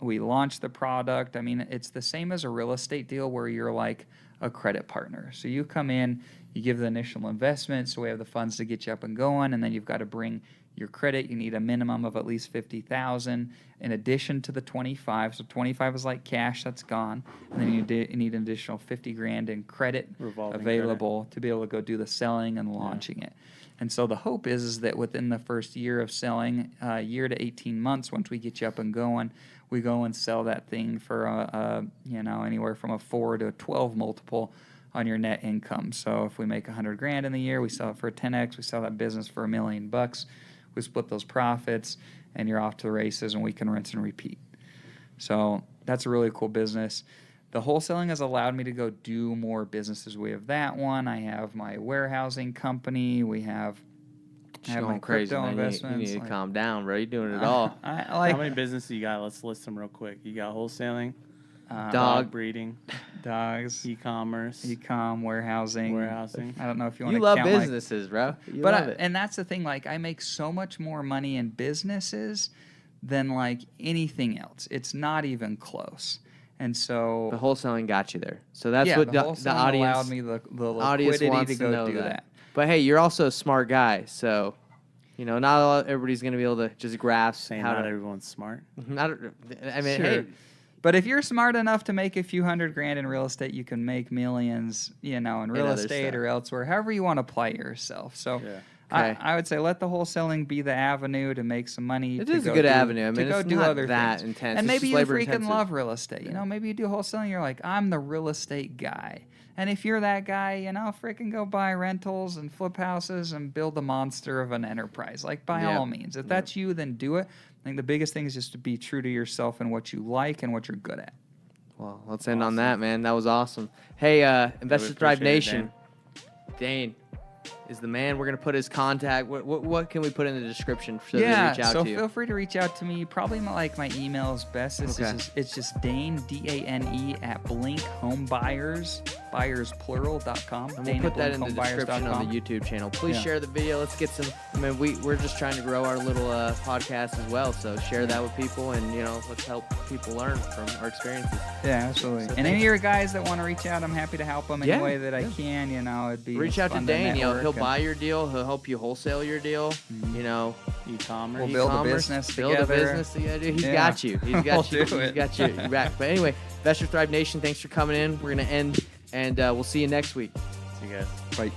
launch the product. I mean, it's the same as a real estate deal where you're like a credit partner. So you come in, you give the initial investment, so we have the funds to get you up and going, and then you've got to bring your credit. You need a minimum of at least $50,000 in addition to the 25. So 25 is like cash that's gone, and then you need an additional $50,000 in credit Revolving available to be able to go do the selling and launching it. And so the hope is that within the first year of selling, year to 18 months, once we get you up and going, we go and sell that thing for anywhere from a 4 to a 12 multiple on your net income. So if we make $100,000 in the year, we sell it for a 10x. We sell that business for $1 million. We split those profits, and you're off to the races, and we can rinse and repeat. So that's a really cool business. The wholesaling has allowed me to go do more businesses. We have that one. I have my warehousing company. We have my crazy, crypto man. investments. You need to calm down, bro. You're doing it all. How many businesses you got? Let's list them real quick. You got wholesaling, dog breeding, dogs, e-commerce, warehousing. I don't know if you want to love count businesses, bro. You love it. And that's the thing. Like, I make so much more money in businesses than like anything else. It's not even close. And so the wholesaling got you there. So that's what the audience allowed me the liquidity to go do that. But hey, you're also a smart guy, so not everybody's going to be able to just grasp saying how not to. everyone's smart. Sure. Hey. But if you're smart enough to make a few $100,000 in real estate, you can make millions, in real estate or elsewhere, however you want to apply yourself. So I would say let the wholesaling be the avenue to make some money. It is a good avenue. I mean, to go it's do not other that things. intense. And It's maybe just you labor freaking intensive. love real estate. Maybe you do wholesaling. You're like, I'm the real estate guy. And if you're that guy, freaking go buy rentals and flip houses and build a monster of an enterprise. Like, by all means. If that's you, then do it. I think the biggest thing is just to be true to yourself and what you like and what you're good at. Well, let's end on that, man. That was awesome. Hey, Investor Thrive Nation, Dane is the man. We're going to put his contact. What can we put in the description so they reach out to you? So feel free to reach out to me. Probably my email is best. It's just Dane, DANE, at Blink Home Buyers, buyersplural.com. And we'll put that in the description on the YouTube channel. Please share the video. Let's get some. We're just trying to grow our little podcast as well. So share that with people, and let's help people learn from our experiences. Yeah, absolutely. So and any of your guys that want to reach out, I'm happy to help them any way that I can. It'd be reach out to Dane. He'll buy your deal. He'll help you wholesale your deal. E-commerce. We'll build a business together. Build a business together. He's got you. He's got you. He's got you back. But anyway, Investor Thrive Nation, thanks for coming in. We're gonna end, and we'll see you next week. See you guys. Bye.